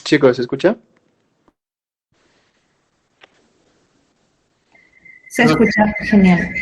Chicos, ¿se escucha? Se escucha genial.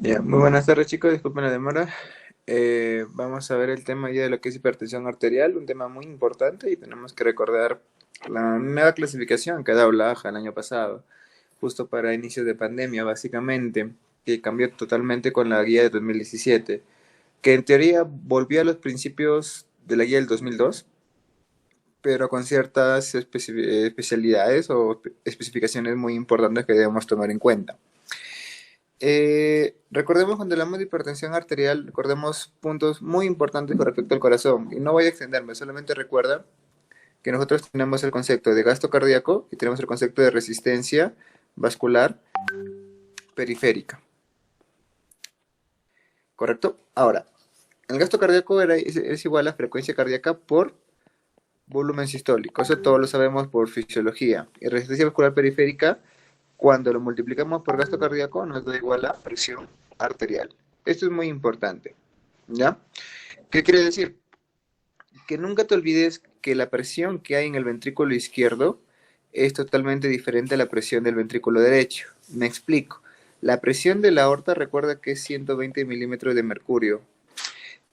Ya, muy buenas tardes chicos, disculpen la demora. Vamos a ver el tema ya de lo que es hipertensión arterial, un tema muy importante y tenemos que recordar la nueva clasificación que ha dado la AJA el año pasado, justo para inicios de pandemia básicamente, que cambió totalmente con la guía de 2017, que en teoría volvió a los principios de la guía del 2002, pero con ciertas especialidades o especificaciones muy importantes que debemos tomar en cuenta. Recordemos cuando hablamos de hipertensión arterial, recordemos puntos muy importantes con respecto al corazón. Y no voy a extenderme, solamente recuerda que nosotros tenemos el concepto de gasto cardíaco y tenemos el concepto de resistencia vascular periférica. ¿Correcto? Ahora, el gasto cardíaco es igual a frecuencia cardíaca por volumen sistólico. Eso todos lo sabemos por fisiología. Y resistencia vascular periférica, cuando lo multiplicamos por gasto cardíaco, nos da igual a presión arterial. Esto es muy importante. ¿Ya? ¿Qué quiere decir? Que nunca te olvides que la presión que hay en el ventrículo izquierdo es totalmente diferente a la presión del ventrículo derecho. Me explico. La presión de la aorta recuerda que es 120 milímetros de mercurio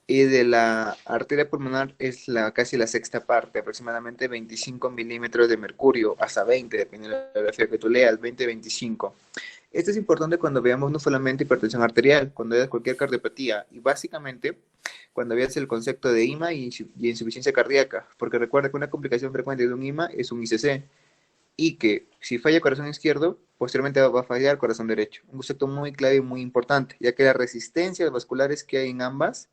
y de la arteria pulmonar es casi la sexta parte, aproximadamente 25 milímetros de mercurio, hasta 20, dependiendo de la grafía que tú leas, 20-25. Esto es importante cuando veamos no solamente hipertensión arterial, cuando veas cualquier cardiopatía y básicamente cuando veas el concepto de IMA y insuficiencia cardíaca, porque recuerda que una complicación frecuente de un IMA es un ICC y que si falla el corazón izquierdo, posteriormente va a fallar el corazón derecho. Un concepto muy clave y muy importante, ya que las resistencias vasculares que hay en ambas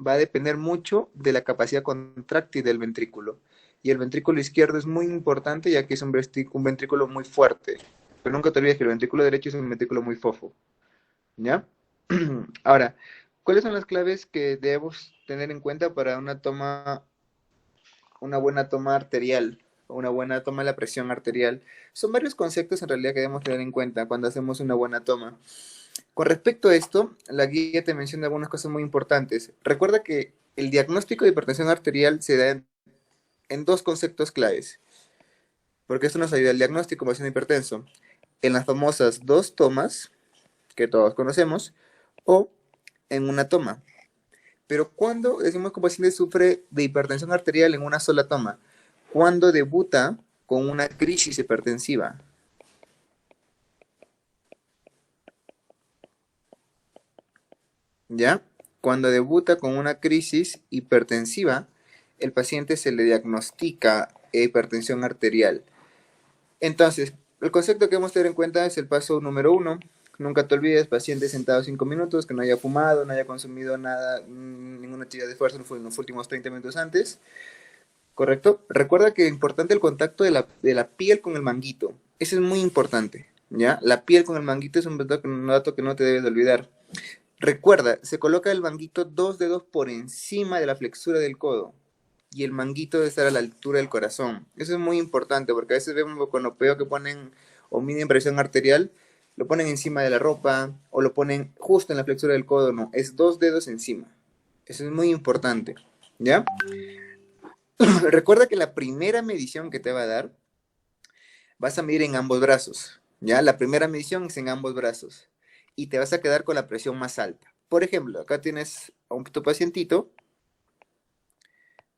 va a depender mucho de la capacidad contráctil del ventrículo. Y el ventrículo izquierdo es muy importante ya que es un ventrículo muy fuerte. Pero nunca te olvides que el ventrículo derecho es un ventrículo muy fofo. ¿Ya? Ahora, ¿cuáles son las claves que debemos tener en cuenta para una buena toma arterial o una buena toma de la presión arterial? Son varios conceptos en realidad que debemos tener en cuenta cuando hacemos una buena toma. Con respecto a esto, la guía te menciona algunas cosas muy importantes. Recuerda que el diagnóstico de hipertensión arterial se da en dos conceptos claves, porque esto nos ayuda al diagnóstico de paciente hipertenso. En las famosas dos tomas, que todos conocemos, o en una toma. Pero ¿cuándo decimos que un paciente sufre de hipertensión arterial en una sola toma? Cuando debuta con una crisis hipertensiva. ¿Ya? Cuando debuta con una crisis hipertensiva, el paciente se le diagnostica hipertensión arterial. Entonces, el concepto que debemos tener en cuenta es el paso número uno. Nunca te olvides, paciente sentado 5 minutos, que no haya fumado, no haya consumido nada, ninguna actividad de fuerza en los últimos 30 minutos antes. ¿Correcto? Recuerda que es importante el contacto de la piel con el manguito. Eso es muy importante, ¿ya? La piel con el manguito es un dato que no te debes de olvidar. Recuerda, se coloca el manguito 2 dedos por encima de la flexura del codo y el manguito debe estar a la altura del corazón. Eso es muy importante porque a veces vemos con lo peor que ponen o miden presión arterial, lo ponen encima de la ropa o lo ponen justo en la flexura del codo. No, es 2 dedos encima. Eso es muy importante, ¿ya? Recuerda que la primera medición que te va a dar, vas a medir en ambos brazos, ¿ya? La primera medición es en ambos brazos y te vas a quedar con la presión más alta. Por ejemplo, acá tienes a tu pacientito,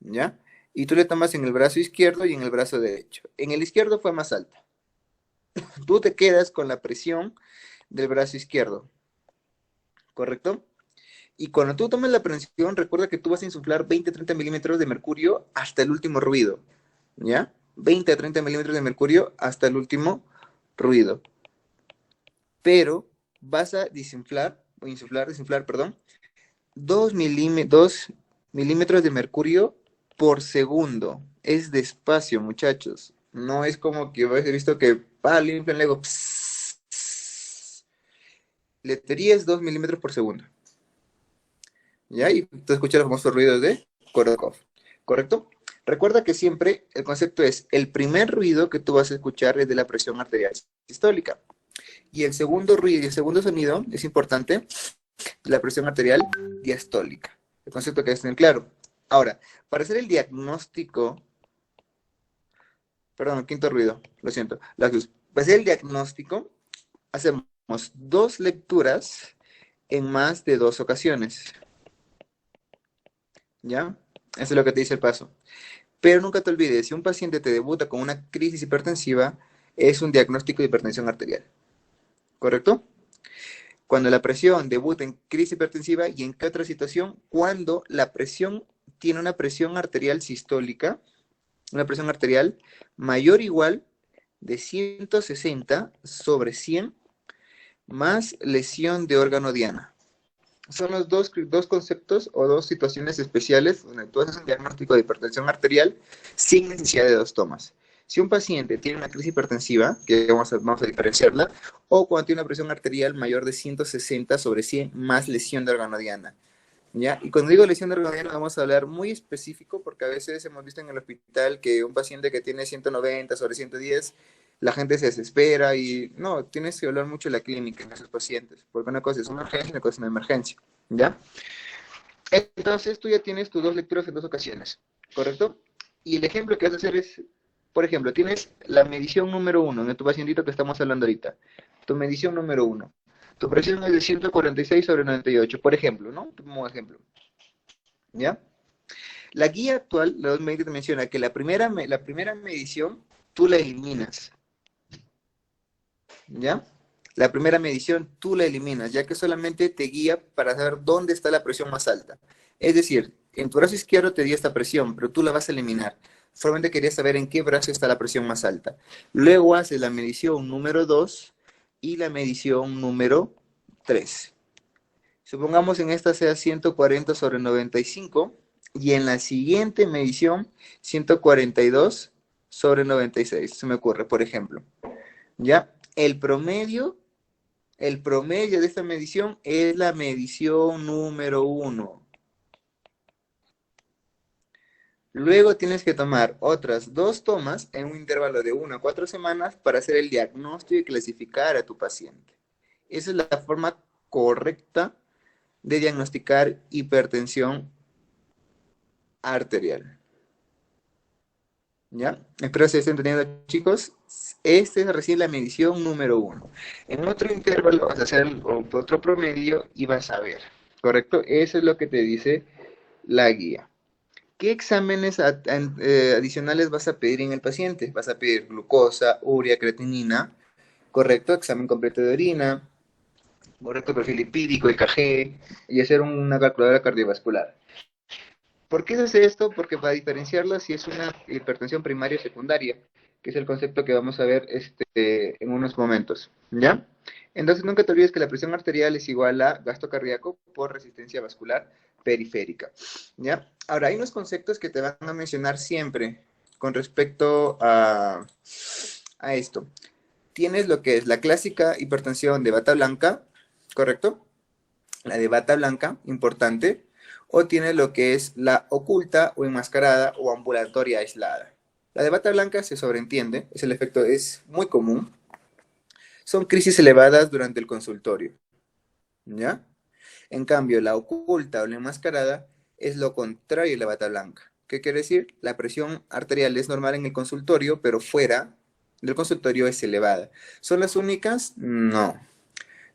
¿ya? Y tú le tomas en el brazo izquierdo y en el brazo derecho. En el izquierdo fue más alta. Tú te quedas con la presión del brazo izquierdo, ¿correcto? Y cuando tú tomes la presión, recuerda que tú vas a insuflar 20-30 milímetros de mercurio hasta el último ruido, ¿ya? 20 a 30 milímetros de mercurio hasta el último ruido. Pero vas a desinflar, perdón, 2 milímetros de mercurio por segundo. Es despacio, muchachos. No es como que habéis visto que limpian luego. Pss, pss. Letería es 2 milímetros por segundo. ¿Ya? Y tú escuchas los famosos ruidos de Korokov. ¿Correcto? Recuerda que siempre el concepto es el primer ruido que tú vas a escuchar es de la presión arterial sistólica. Y el segundo ruido y el segundo sonido es importante, la presión arterial diastólica. El concepto que debes tener claro. Ahora, para hacer el diagnóstico, perdón, el quinto ruido, lo siento, para hacer el diagnóstico, hacemos dos lecturas en más de 2 ocasiones. ¿Ya? Eso es lo que te dice el paso. Pero nunca te olvides, si un paciente te debuta con una crisis hipertensiva, es un diagnóstico de hipertensión arterial. ¿Correcto? Cuando la presión debuta en crisis hipertensiva, y en qué otra situación, cuando la presión tiene una presión arterial sistólica, una presión arterial mayor o igual de 160 sobre 100 más lesión de órgano diana. Son los dos conceptos o dos situaciones especiales donde tú haces un diagnóstico de hipertensión arterial sin necesidad de 2 tomas. Si un paciente tiene una crisis hipertensiva, que vamos a diferenciarla, o cuando tiene una presión arterial mayor de 160 sobre 100 más lesión de órgano diana. ¿Ya? Y cuando digo lesión de órgano diana vamos a hablar muy específico porque a veces hemos visto en el hospital que un paciente que tiene 190 sobre 110, la gente se desespera y no, tienes que hablar mucho de la clínica en esos pacientes, porque una cosa es una urgencia y una cosa es una emergencia, ¿ya? Entonces tú ya tienes tus 2 lecturas en 2 ocasiones, ¿correcto? Y el ejemplo que vas a hacer es, por ejemplo, tienes la medición número 1 de tu pacientito que estamos hablando ahorita, tu medición número 1. Tu presión es de 146 sobre 98, por ejemplo, ¿no? Como ejemplo, ¿ya? La guía actual, la 220, te menciona que la primera medición tú la eliminas, ¿ya? La primera medición tú la eliminas, ya que solamente te guía para saber dónde está la presión más alta. Es decir, en tu brazo izquierdo te dio esta presión, pero tú la vas a eliminar. Solamente querías saber en qué brazo está la presión más alta. Luego haces la medición número 2 y la medición número 3. Supongamos en esta sea 140 sobre 95 y en la siguiente medición 142 sobre 96. Se me ocurre, por ejemplo. ¿Ya? El promedio de esta medición es la medición número 1. Luego tienes que tomar otras 2 tomas en un intervalo de 1 a 4 semanas para hacer el diagnóstico y clasificar a tu paciente. Esa es la forma correcta de diagnosticar hipertensión arterial. ¿Ya? Espero se estén entendiendo, chicos. Esta es recién la medición número 1. En otro intervalo vas a hacer otro promedio y vas a ver. ¿Correcto? Eso es lo que te dice la guía. ¿Qué exámenes adicionales vas a pedir en el paciente? Vas a pedir glucosa, urea, creatinina, ¿correcto? Examen completo de orina, correcto, perfil lipídico, EKG, y hacer una calculadora cardiovascular. ¿Por qué se hace esto? Porque para diferenciarla si es una hipertensión primaria o secundaria, que es el concepto que vamos a ver en unos momentos, ¿ya? Entonces nunca te olvides que la presión arterial es igual a gasto cardíaco por resistencia vascular periférica, ¿ya? Ahora, hay unos conceptos que te van a mencionar siempre con respecto a esto. Tienes lo que es la clásica hipertensión de bata blanca, ¿correcto? La de bata blanca, importante, o tiene lo que es la oculta o enmascarada o ambulatoria aislada. La de bata blanca se sobreentiende, el efecto es muy común. Son crisis elevadas durante el consultorio, ¿ya? En cambio, la oculta o la enmascarada es lo contrario de la bata blanca. ¿Qué quiere decir? La presión arterial es normal en el consultorio, pero fuera del consultorio es elevada. ¿Son las únicas? No.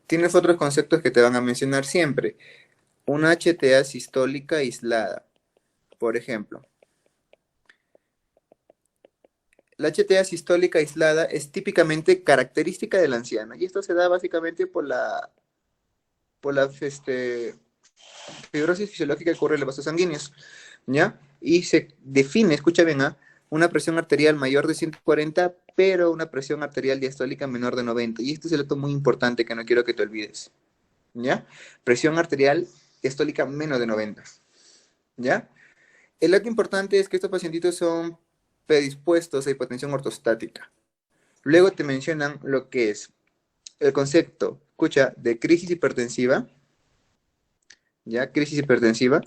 Tienes otros conceptos que te van a mencionar siempre. Una HTA sistólica aislada, por ejemplo. La HTA sistólica aislada es típicamente característica del anciano y esto se da básicamente por la fibrosis fisiológica que ocurre en los vasos sanguíneos, ¿ya? Y se define, escucha bien, una presión arterial mayor de 140, pero una presión arterial diastólica menor de 90. Y este es el dato muy importante que no quiero que te olvides, ¿ya? Presión arterial diastólica menos de 90, ¿ya? El dato importante es que estos pacientitos son predispuestos a hipotensión ortostática. Luego te mencionan lo que es el concepto, escucha, de crisis hipertensiva, ¿ya? Crisis hipertensiva,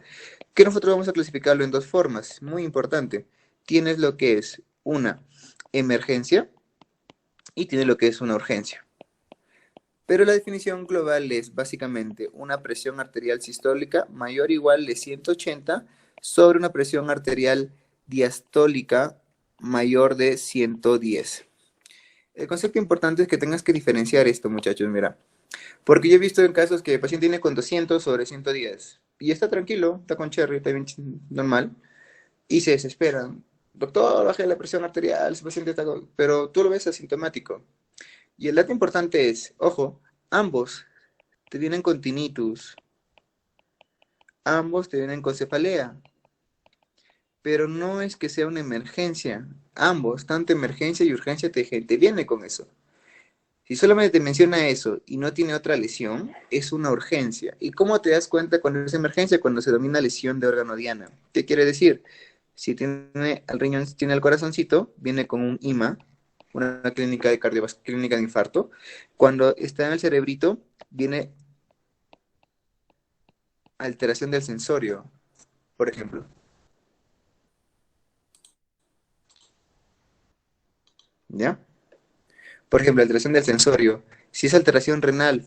que nosotros vamos a clasificarlo en 2 formas, muy importante. Tienes lo que es una emergencia y tienes lo que es una urgencia. Pero la definición global es básicamente una presión arterial sistólica mayor o igual de 180 sobre una presión arterial diastólica mayor de 110. El concepto importante es que tengas que diferenciar esto, muchachos, mira. Porque yo he visto en casos que el paciente viene con 200 sobre 110 y está tranquilo, está con cherry, está bien normal, y se desesperan. Doctor, baje la presión arterial, ese paciente está pero tú lo ves asintomático. Y el dato importante es, ojo, ambos te vienen con tinnitus, ambos te vienen con cefalea, pero no es que sea una emergencia. Ambos, tanto emergencia y urgencia, te viene con eso. Si solamente te menciona eso y no tiene otra lesión, es una urgencia. ¿Y cómo te das cuenta cuando es emergencia? Cuando se domina lesión de órgano diana. ¿Qué quiere decir? Si tiene el riñón, tiene el corazoncito, viene con un IMA, una clínica de clínica de infarto. Cuando está en el cerebrito, viene alteración del sensorio, por ejemplo. ¿Ya? Por ejemplo, alteración del sensorio. Si es alteración renal,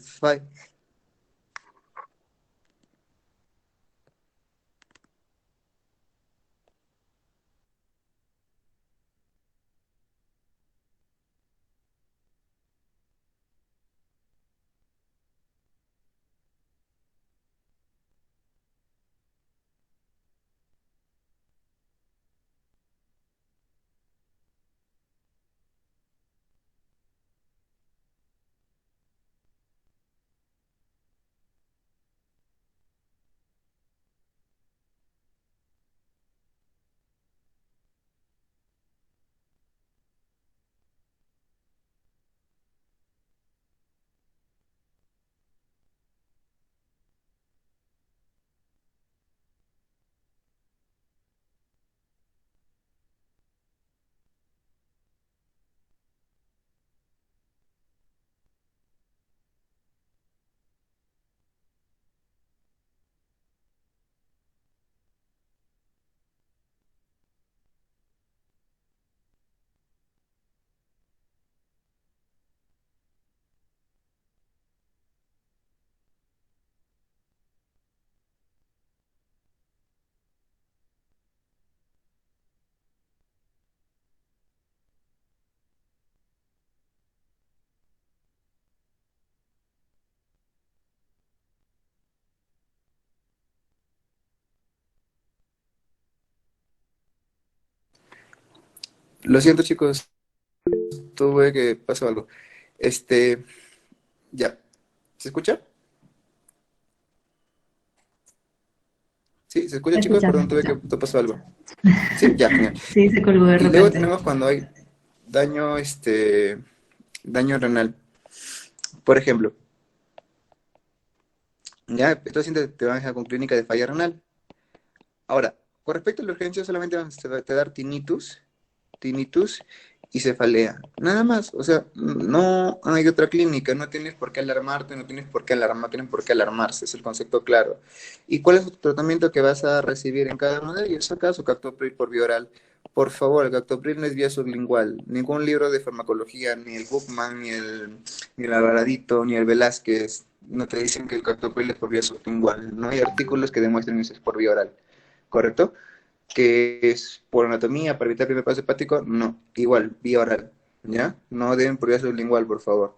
lo siento chicos, tuve que pasó algo. Este, ya. ¿Se escucha? Sí, ¿se escucha Se chicos? escucha, se Perdón, tuve que escucha. pasó algo. Sí, ya, genial. Sí, se colgó de Y luego repente. tenemos cuando hay daño, daño renal. Por ejemplo, ya, estos pacientes te van a dejar con clínica de falla renal. Ahora, con respecto a la urgencia, solamente te va a dar tinnitus y cefalea. Nada más, o sea, no hay otra clínica, no tienes por qué alarmarte, no tienes por qué alarmar, no tienen por qué alarmarse, es el concepto claro. ¿Y cuál es el tratamiento que vas a recibir en cada uno de ellos? ¿Acaso captopril por vía oral? Por favor, el captopril no es vía sublingual. Ningún libro de farmacología, ni el Bookman, ni el Alvaradito, ni el Velázquez, no te dicen que el captopril es por vía sublingual. No hay artículos que demuestren que es por vía oral. ¿Correcto? Que es por anatomía, para evitar primer paso hepático, no, igual, vía oral, ¿ya? No deben por vía sublingual, por favor.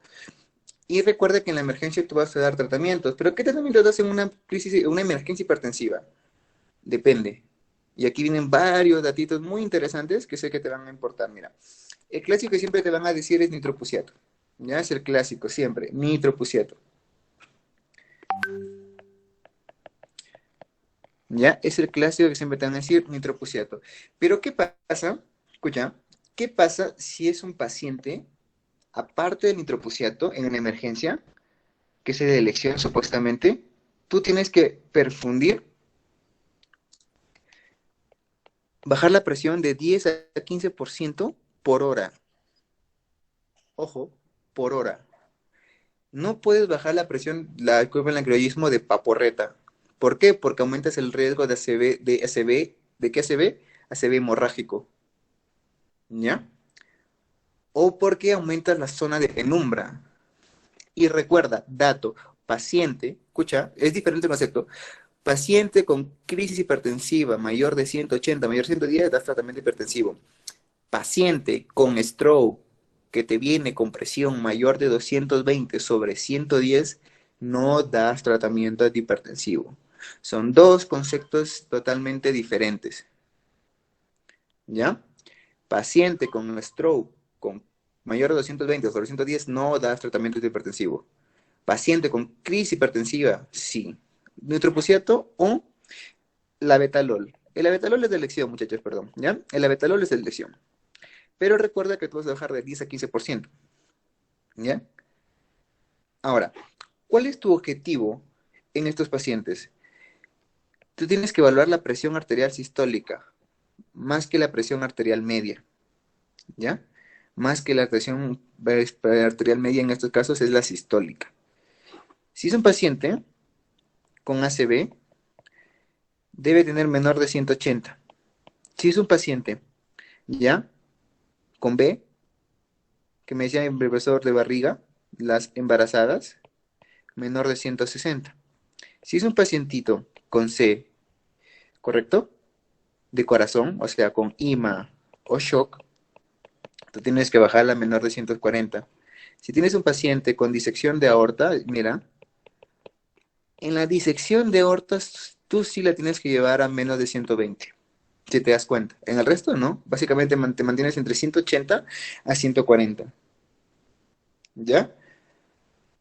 Y recuerda que en la emergencia tú vas a dar tratamientos, pero ¿qué tratamientos das en una crisis, una emergencia hipertensiva? Depende. Y aquí vienen varios datitos muy interesantes que sé que te van a importar. Mira, el clásico que siempre te van a decir es nitroprusiato. Ya es el clásico, siempre, nitroprusiato. ¿Ya? Es el clásico que siempre te van a decir nitroprusiato. Pero ¿qué pasa? Escucha, ¿qué pasa si es un paciente, aparte del nitroprusiato, en una emergencia, que es de elección supuestamente, tú tienes que perfundir, bajar la presión de 10 a 15% por hora. Ojo, por hora. No puedes bajar la presión, la curva en el criollismo de paporreta. ¿Por qué? Porque aumentas el riesgo de ACV, ¿de qué ACV? ACV hemorrágico. ¿Ya? O porque aumentas la zona de penumbra. Y recuerda, dato, paciente, escucha, es diferente el concepto. Paciente con crisis hipertensiva mayor de 180, mayor de 110, das tratamiento hipertensivo. Paciente con stroke, que te viene con presión mayor de 220 sobre 110, no das tratamiento antihipertensivo. Son dos conceptos totalmente diferentes. ¿Ya? Paciente con stroke con mayor de 220 sobre 110, no das tratamiento antihipertensivo. Paciente con crisis hipertensiva, sí. Nitroprusiato o labetalol. El labetalol es de elección, muchachos, perdón. ¿Ya? El labetalol es de elección. Pero recuerda que tú vas a bajar de 10 a 15%. ¿Ya? Ahora, ¿cuál es tu objetivo en estos pacientes? Tú tienes que evaluar la presión arterial sistólica, más que la presión arterial media. ¿Ya? Más que la presión arterial media en estos casos es la sistólica. Si es un paciente con ACV, debe tener menor de 180. Si es un paciente, ¿ya? Con B, que me decía el profesor de barriga, las embarazadas, menor de 160. Si es un pacientito con C, ¿correcto? De corazón, o sea, con IMA o shock, tú tienes que bajarla a menor de 140. Si tienes un paciente con disección de aorta, mira, en la disección de aortas, tú sí la tienes que llevar a menos de 120, si te das cuenta. En el resto, no. Básicamente te mantienes entre 180 a 140. ¿Ya?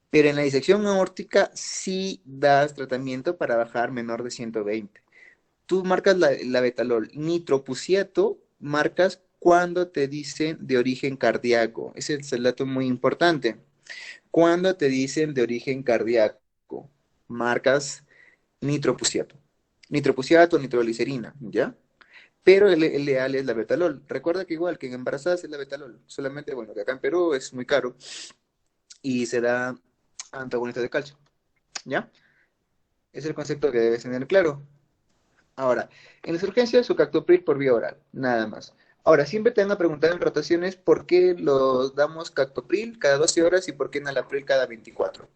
Pero en la disección aórtica sí das tratamiento para bajar menor de 120. Tú marcas la betalol. Nitroprusiato marcas cuando te dicen de origen cardíaco. Ese es el dato muy importante. Cuando te dicen de origen cardíaco, marcas nitroprusiato. Nitroprusiato, nitroglicerina, ¿ya? Pero el ideal es la betalol. Recuerda que igual que en embarazadas es la betalol. Solamente, bueno, que acá en Perú es muy caro y se da antagonista de calcio, ¿ya? Es el concepto que debes tener claro. Ahora, en las urgencias, sucactopril por vía oral, nada más. Ahora, siempre te van a preguntar en rotaciones por qué los damos cactopril cada 12 horas y por qué enalapril cada 24.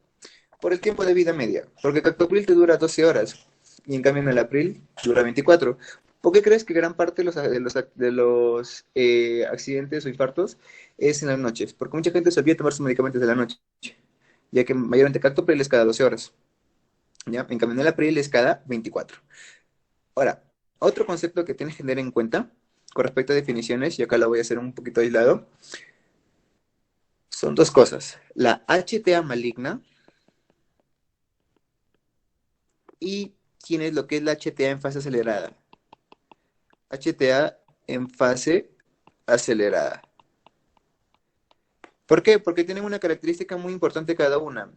Por el tiempo de vida media, porque cactopril te dura 12 horas y en cambio enalapril dura 24. ¿Por qué crees que gran parte de los accidentes o infartos es en las noches? Porque mucha gente se olvida tomar sus medicamentos de la noche, ya que mayormente cactopril es cada 12 horas. ¿Ya? En cambio, enalapril es cada 24. Ahora, otro concepto que tienes que tener en cuenta con respecto a definiciones, y acá lo voy a hacer un poquito aislado, son dos cosas. La HTA maligna y quién es lo que es la HTA en fase acelerada. HTA en fase acelerada. ¿Por qué? Porque tienen una característica muy importante cada una.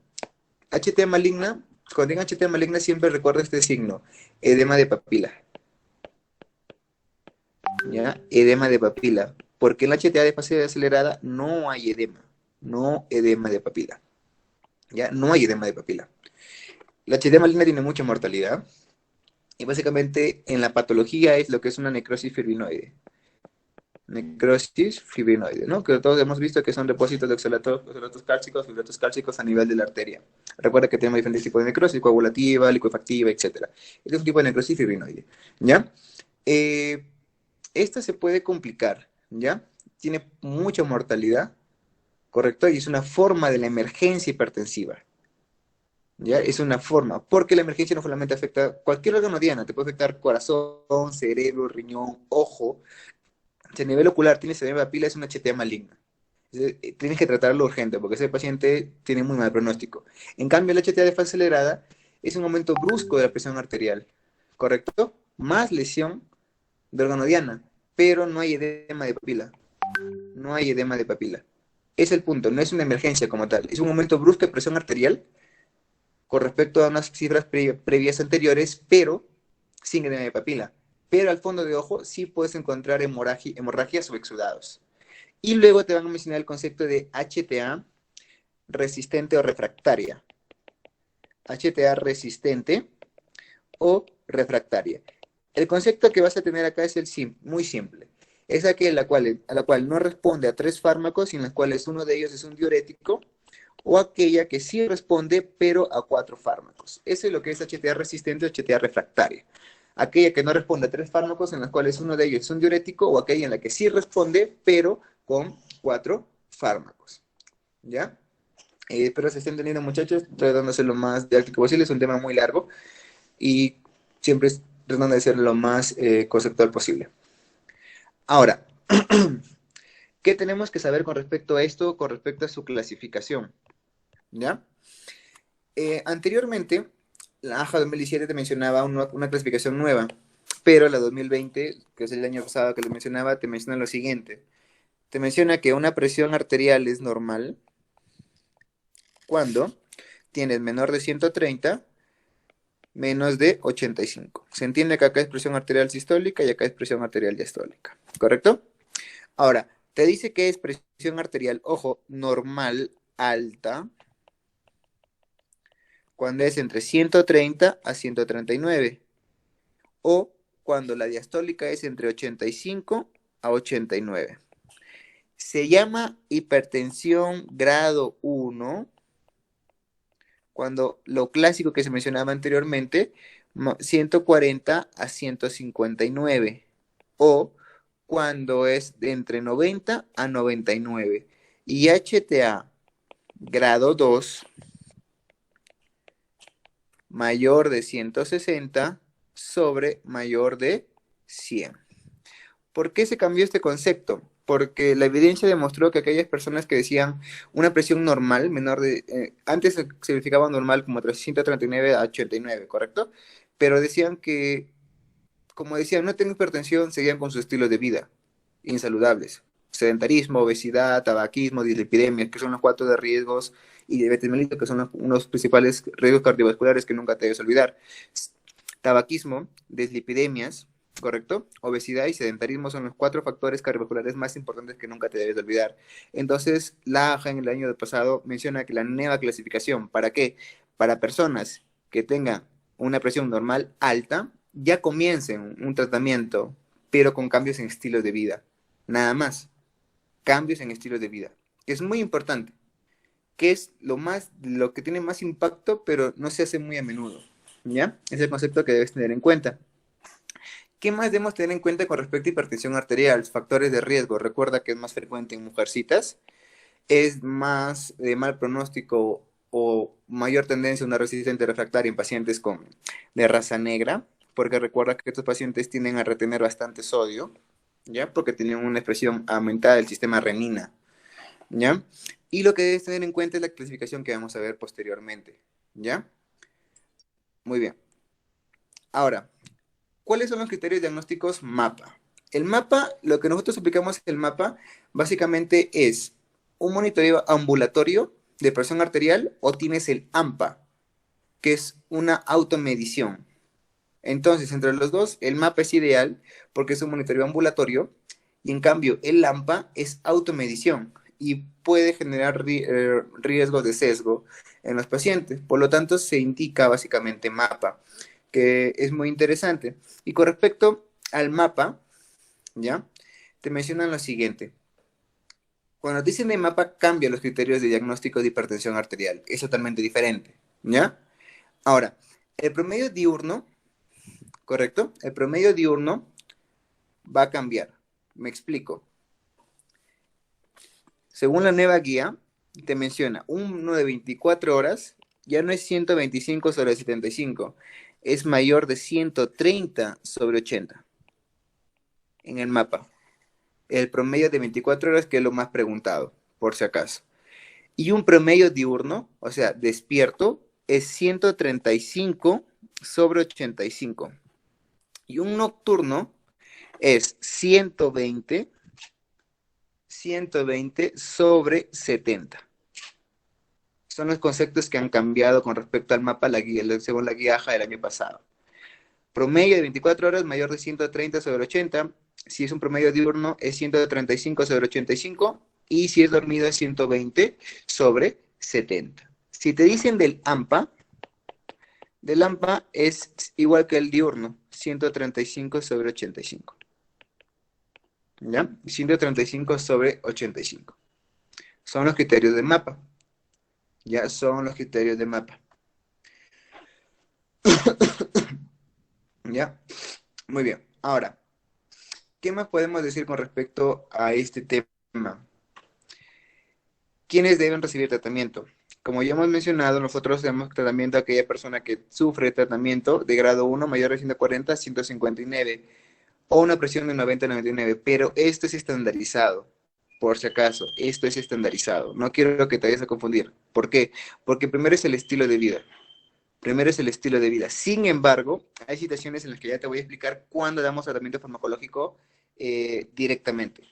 HTA maligna, cuando digan HTA maligna siempre recuerda este signo, edema de papila. ¿Ya? Edema de papila. Porque en la HTA de fase acelerada no hay edema. No edema de papila. ¿Ya? No hay edema de papila. La HTA maligna tiene mucha mortalidad. Y básicamente en la patología es lo que es una necrosis fibrinoide. Necrosis fibrinoide, ¿no? Que todos hemos visto que son depósitos de oxalatos cálcicos, fibratos cálcicos a nivel de la arteria. Recuerda que tenemos diferentes tipos de necrosis, coagulativa, liquefactiva, etc. Este es un tipo de necrosis fibrinoide, ¿ya? Esta se puede complicar, ¿ya? Tiene mucha mortalidad, ¿correcto? Y es una forma de la emergencia hipertensiva, ¿ya? Es una forma, porque la emergencia no solamente afecta cualquier órgano diana, te puede afectar corazón, cerebro, riñón, ojo. Si a nivel ocular tienes edema de papila, es una HTA maligna. Tienes que tratarlo urgente, porque ese paciente tiene muy mal pronóstico. En cambio, la HTA de fase acelerada es un aumento brusco de la presión arterial, ¿correcto? Más lesión de órgano diana, pero no hay edema de papila. No hay edema de papila. Es el punto, no es una emergencia como tal. Es un aumento brusco de presión arterial con respecto a unas cifras previas anteriores, pero sin edema de papila. Pero al fondo de ojo sí puedes encontrar hemorragias o exudados. Y luego te van a mencionar el concepto de HTA resistente o refractaria. HTA resistente o refractaria. El concepto que vas a tener acá es muy simple. Es aquel a la cual no responde a 3 fármacos, en los cuales uno de ellos es un diurético, o aquella que sí responde, pero a 4 fármacos. Eso es lo que es HTA resistente o HTA refractaria. Aquella que no responde a 3 fármacos, en los cuales uno de ellos es un diurético, o aquella en la que sí responde, pero con 4 fármacos, ¿ya? Espero se estén entendiendo, muchachos, tratando de ser lo más didáctico posible, es un tema muy largo y siempre tratando de ser lo más conceptual posible. Ahora, ¿qué tenemos que saber con respecto a esto, con respecto a su clasificación? ¿Ya? Anteriormente, la AJA 2017 te mencionaba una clasificación nueva, pero la 2020, que es el año pasado que les mencionaba, te menciona lo siguiente. Te menciona que una presión arterial es normal cuando tienes menor de 130, menos de 85. Se entiende que acá es presión arterial sistólica y acá es presión arterial diastólica, ¿correcto? Ahora, te dice que es presión arterial, ojo, normal alta, cuando es entre 130 a 139, o cuando la diastólica es entre 85 a 89. Se llama hipertensión grado 1, cuando lo clásico que se mencionaba anteriormente, 140 a 159, o cuando es de entre 90 a 99. Y HTA grado 2, mayor de 160 sobre mayor de 100. ¿Por qué se cambió este concepto? Porque la evidencia demostró que aquellas personas que decían una presión normal, menor de, antes se significaba normal como entre 139 a 89, ¿correcto? Pero decían que, como decían, no tienen hipertensión, seguían con su estilo de vida, insaludables. Sedentarismo, obesidad, tabaquismo, dislipidemia, que son los cuatro de riesgos, y diabetes mellitus, que son unos principales riesgos cardiovasculares que nunca te debes olvidar. Tabaquismo, dislipidemias, ¿correcto? Obesidad y sedentarismo son los cuatro factores cardiovasculares más importantes que nunca te debes de olvidar. Entonces, la AJA en el año pasado menciona que la nueva clasificación, ¿para qué? Para personas que tengan una presión normal alta, ya comiencen un tratamiento, pero con cambios en estilos de vida. Nada más, cambios en estilos de vida, que es muy importante, que es lo que tiene más impacto, pero no se hace muy a menudo. ¿Ya? Es el concepto que debes tener en cuenta. ¿Qué más debemos tener en cuenta con respecto a hipertensión arterial? Factores de riesgo. Recuerda que es más frecuente en mujercitas, es más de mal pronóstico o mayor tendencia a una resistencia refractaria en pacientes de raza negra, porque recuerda que estos pacientes tienden a retener bastante sodio, ¿ya? Porque tienen una expresión aumentada del sistema renina, ¿ya? Y lo que debes tener en cuenta es la clasificación que vamos a ver posteriormente, ¿ya? Muy bien. Ahora, ¿cuáles son los criterios diagnósticos MAPA? El MAPA, lo que nosotros aplicamos el MAPA, básicamente es un monitoreo ambulatorio de presión arterial, o tienes el AMPA, que es una automedición. Entonces, entre los dos, el MAPA es ideal porque es un monitoreo ambulatorio, y en cambio el AMPA es automedición y puede generar riesgos de sesgo en los pacientes. Por lo tanto, se indica básicamente MAPA, que es muy interesante. Y con respecto al mapa, ¿ya? Te mencionan lo siguiente. Cuando te dicen de mapa, cambia los criterios de diagnóstico de hipertensión arterial. Es totalmente diferente, ¿ya? Ahora, el promedio diurno, ¿correcto? El promedio diurno va a cambiar. Me explico. Según la nueva guía, te menciona uno de 24 horas, ya no es 125 sobre 75, es mayor de 130 sobre 80 en el mapa. El promedio de 24 horas, que es lo más preguntado, por si acaso. Y un promedio diurno, o sea, despierto, es 135 sobre 85. Y un nocturno es 120 sobre 70. Son los conceptos que han cambiado con respecto al mapa según la guía AJA del año pasado. Promedio de 24 horas mayor de 130 sobre 80. Si es un promedio diurno es 135 sobre 85. Y si es dormido es 120 sobre 70. Si te dicen del AMPA es igual que el diurno, 135 sobre 85. ¿Ya? 135 sobre 85. Son los criterios del mapa. Ya son los criterios del mapa. ¿Ya? Muy bien. Ahora, ¿qué más podemos decir con respecto a este tema? ¿Quiénes deben recibir tratamiento? Como ya hemos mencionado, nosotros damos tratamiento a aquella persona que sufre tratamiento de grado 1 mayor de 140 a 159 o una presión de 90 a 99, pero esto es estandarizado, por si acaso, esto es estandarizado. No quiero que te vayas a confundir. ¿Por qué? Porque primero es el estilo de vida. Primero es el estilo de vida. Sin embargo, hay situaciones en las que ya te voy a explicar cuándo damos tratamiento farmacológico directamente.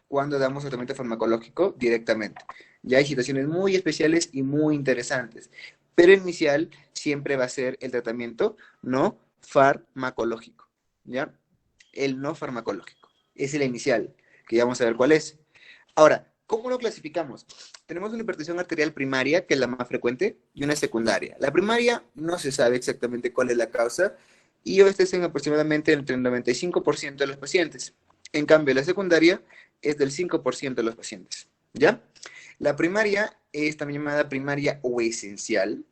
Cuándo damos tratamiento farmacológico directamente. Ya hay situaciones muy especiales y muy interesantes. Pero inicial siempre va a ser el tratamiento no farmacológico. ¿Ya? El no farmacológico. Es el inicial, que ya vamos a ver cuál es. Ahora, ¿cómo lo clasificamos? Tenemos una hipertensión arterial primaria, que es la más frecuente, y una secundaria. La primaria no se sabe exactamente cuál es la causa, y este es en aproximadamente entre el 95% de los pacientes. En cambio, la secundaria es del 5% de los pacientes. ¿Ya? La primaria es también llamada primaria o esencial,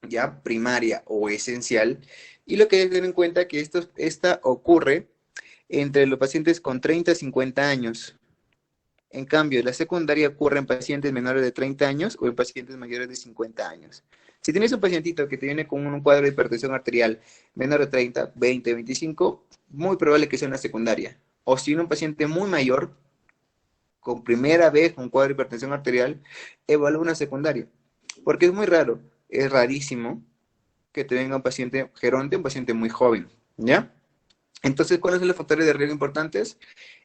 ¿ya? Primaria o esencial. Y lo que deben tener en cuenta es que esta ocurre entre los pacientes con 30 a 50 años. En cambio, la secundaria ocurre en pacientes menores de 30 años o en pacientes mayores de 50 años. Si tienes un pacientito que te viene con un cuadro de hipertensión arterial menor de 30, 20, 25, muy probable que sea una secundaria. O si un paciente muy mayor, con primera vez un cuadro de hipertensión arterial, evalúa una secundaria. Porque es muy raro, es rarísimo que te venga un paciente geronte, un paciente muy joven, ¿ya? Entonces, ¿cuáles son los factores de riesgo importantes?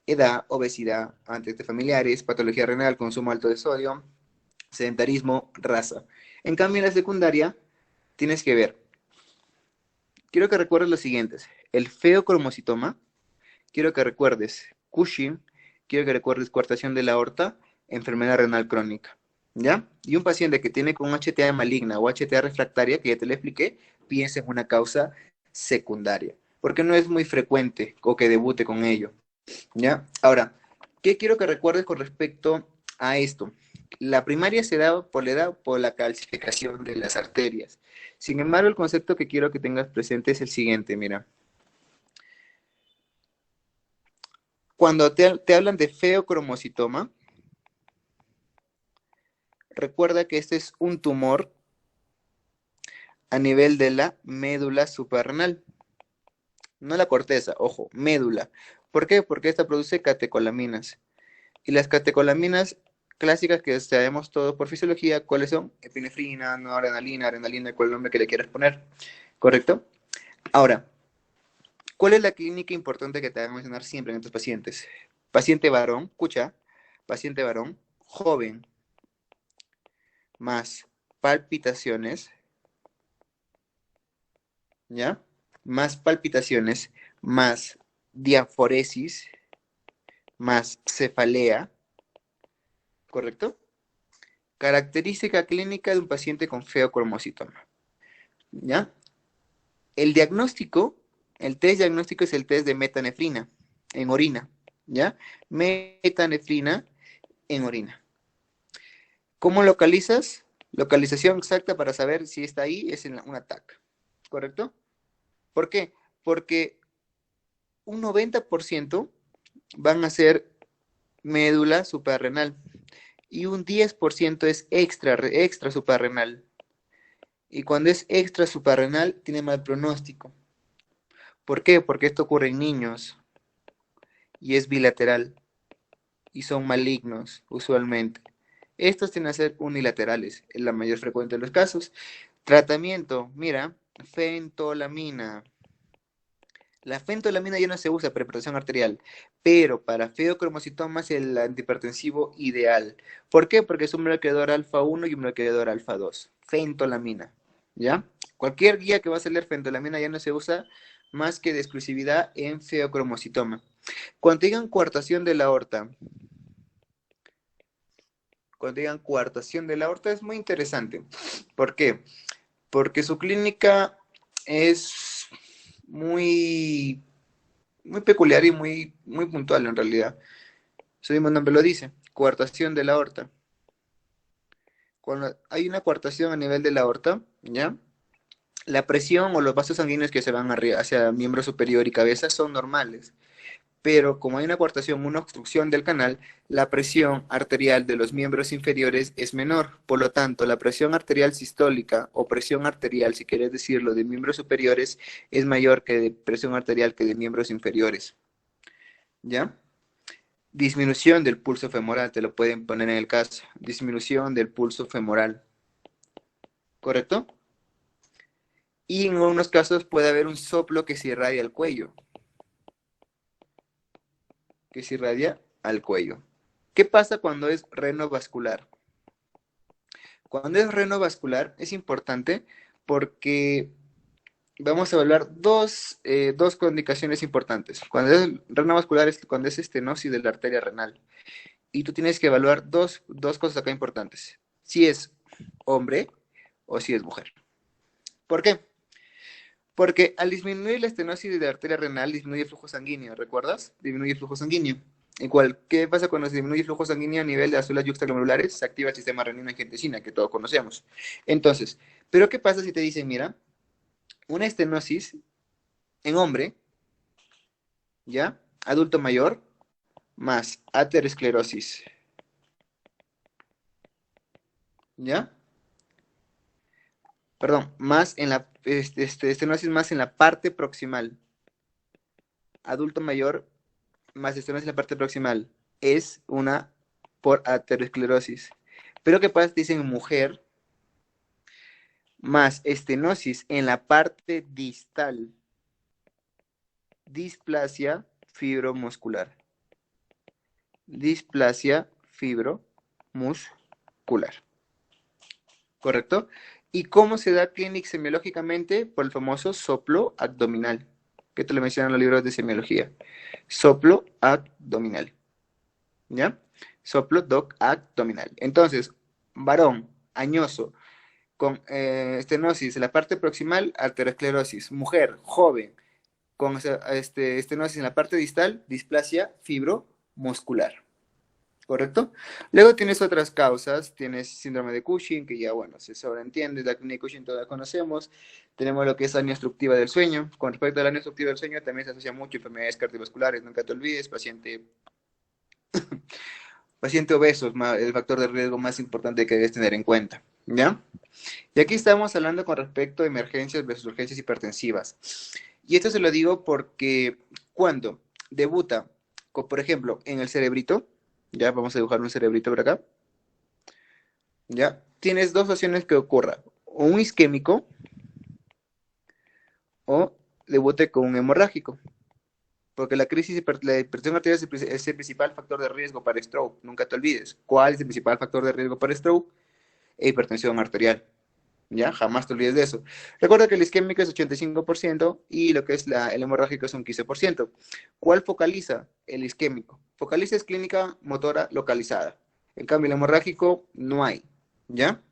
Edad, obesidad, antecedentes familiares, patología renal, consumo alto de sodio, sedentarismo, raza. En cambio, en la secundaria, tienes que ver, quiero que recuerdes los siguientes, el feocromocitoma, quiero que recuerdes Cushing, quiero que recuerdes coartación de la aorta, enfermedad renal crónica, ¿ya? Y un paciente que tiene con HTA maligna o HTA refractaria, que ya te lo expliqué, piensa en una causa secundaria, porque no es muy frecuente o que debute con ello, ¿ya? Ahora, ¿qué quiero que recuerdes con respecto a esto? La primaria se da por la edad, por la calcificación de las arterias. Sin embargo, el concepto que quiero que tengas presente es el siguiente, mira. Cuando te hablan de feocromocitoma, recuerda que este es un tumor a nivel de la médula suprarrenal. No la corteza, ojo, médula. ¿Por qué? Porque esta produce catecolaminas. Y las catecolaminas clásicas que sabemos todos por fisiología, ¿cuáles son? Epinefrina, noradrenalina, adrenalina, cuál nombre que le quieras poner. ¿Correcto? Ahora, ¿cuál es la clínica importante que te van a mencionar siempre en estos pacientes? Paciente varón, escucha, paciente varón, joven, más palpitaciones, ¿ya? Más palpitaciones, más diaforesis, más cefalea, ¿correcto? Característica clínica de un paciente con feocromocitoma, ¿ya? El diagnóstico, el test diagnóstico es el test de metanefrina en orina, ¿ya? Metanefrina en orina. ¿Cómo localizas? Localización exacta para saber si está ahí es en un TAC, ¿correcto? ¿Por qué? Porque un 90% van a ser médula suprarrenal y un 10% es extra suprarrenal. Y cuando es extra suprarrenal, tiene mal pronóstico. ¿Por qué? Porque esto ocurre en niños y es bilateral y son malignos usualmente. Estos tienen a ser unilaterales en la mayor frecuencia de los casos. Tratamiento, mira, fentolamina. La fentolamina ya no se usa para hipertensión arterial, pero para feocromocitomas es el antihipertensivo ideal. ¿Por qué? Porque es un bloqueador alfa 1 y un bloqueador alfa 2. Fentolamina, ¿ya? Cualquier guía que va a salir fentolamina ya no se usa más que de exclusividad en feocromocitoma. Cuando digan coartación de la aorta, es muy interesante. ¿Por qué? Porque su clínica es muy, muy peculiar y muy puntual en realidad. Su mismo nombre lo dice, coartación de la aorta. Cuando hay una coartación a nivel de la aorta, ¿ya? La presión o los vasos sanguíneos que se van hacia miembro superior y cabeza son normales, pero como hay una coartación, una obstrucción del canal, la presión arterial de los miembros inferiores es menor. Por lo tanto, la presión arterial sistólica o presión arterial, si quieres decirlo, de miembros superiores es mayor que de presión arterial que de miembros inferiores. ¿Ya? Disminución del pulso femoral, te lo pueden poner en el caso. Disminución del pulso femoral. ¿Correcto? Y en algunos casos puede haber un soplo que se irradia al cuello. Que se irradia al cuello. ¿Qué pasa cuando es renovascular? Cuando es renovascular es importante porque vamos a evaluar dos condiciones importantes. Cuando es renovascular es cuando es estenosis de la arteria renal. Y tú tienes que evaluar dos cosas acá importantes. Si es hombre o si es mujer. ¿Por qué? Porque al disminuir la estenosis de la arteria renal, disminuye el flujo sanguíneo, ¿recuerdas? Disminuye el flujo sanguíneo. Igual, ¿qué pasa cuando se disminuye el flujo sanguíneo a nivel de las células yuxtaglomerulares? Se activa el sistema renina-angiotensina, que todos conocemos. Entonces, ¿pero qué pasa si te dicen, mira, una estenosis en hombre, ¿ya? Adulto mayor, más aterosclerosis, ¿ya? Perdón, más en la, estenosis más en la parte proximal. Adulto mayor más estenosis en la parte proximal es una por aterosclerosis. Pero ¿qué pasa? Dicen mujer más estenosis en la parte distal, displasia fibromuscular. Displasia fibromuscular. ¿Correcto? ¿Y cómo se da clínica semiológicamente? Por el famoso soplo abdominal, que te lo mencionan los libros de semiología. Soplo abdominal. ¿Ya? Soplo doc abdominal. Entonces, varón, añoso, con estenosis en la parte proximal, arteriosclerosis. Mujer, joven, con estenosis en la parte distal, displasia fibromuscular. ¿Correcto? Luego tienes otras causas, tienes síndrome de Cushing, que ya, bueno, se sobreentiende, la clínica de Cushing toda la conocemos. Tenemos lo que es apnea obstructiva del sueño. Con respecto a la apnea obstructiva del sueño, también se asocia mucho a enfermedades cardiovasculares, nunca te olvides, paciente obeso es el factor de riesgo más importante que debes tener en cuenta, ¿ya? Y aquí estamos hablando con respecto a emergencias versus urgencias hipertensivas. Y esto se lo digo porque cuando debuta, por ejemplo, en el cerebrito, ya vamos a dibujar un cerebrito por acá, ya, tienes dos opciones que ocurra, o un isquémico o debute con un hemorrágico. Porque la hipertensión arterial es el principal factor de riesgo para stroke. Nunca te olvides. ¿Cuál es el principal factor de riesgo para stroke? Hipertensión arterial. ¿Ya? Jamás te olvides de eso. Recuerda que el isquémico es 85% y lo que es el hemorrágico es un 15%. ¿Cuál focaliza? El isquémico. Focaliza es clínica motora localizada. En cambio, el hemorrágico no hay. ¿Ya?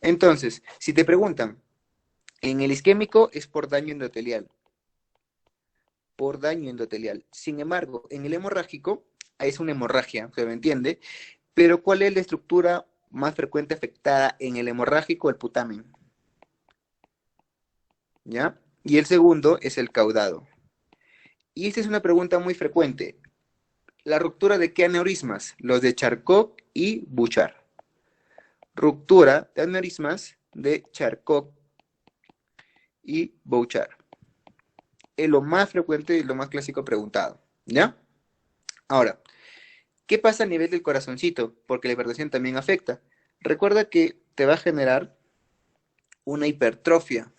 Entonces, si te preguntan, en el isquémico es por daño endotelial. Por daño endotelial. Sin embargo, en el hemorrágico es una hemorragia, se me entiende, pero ¿cuál es la estructura más frecuente afectada en el hemorrágico? El putamen. ¿Ya? Y el segundo es el caudado. Y esta es una pregunta muy frecuente. ¿La ruptura de qué aneurismas? Los de Charcot y Bouchard. Ruptura de aneurismas de Charcot y Bouchard. Es lo más frecuente y lo más clásico preguntado. ¿Ya? Ahora, ¿qué pasa a nivel del corazoncito? Porque la hipertensión también afecta. Recuerda que te va a generar una hipertrofia.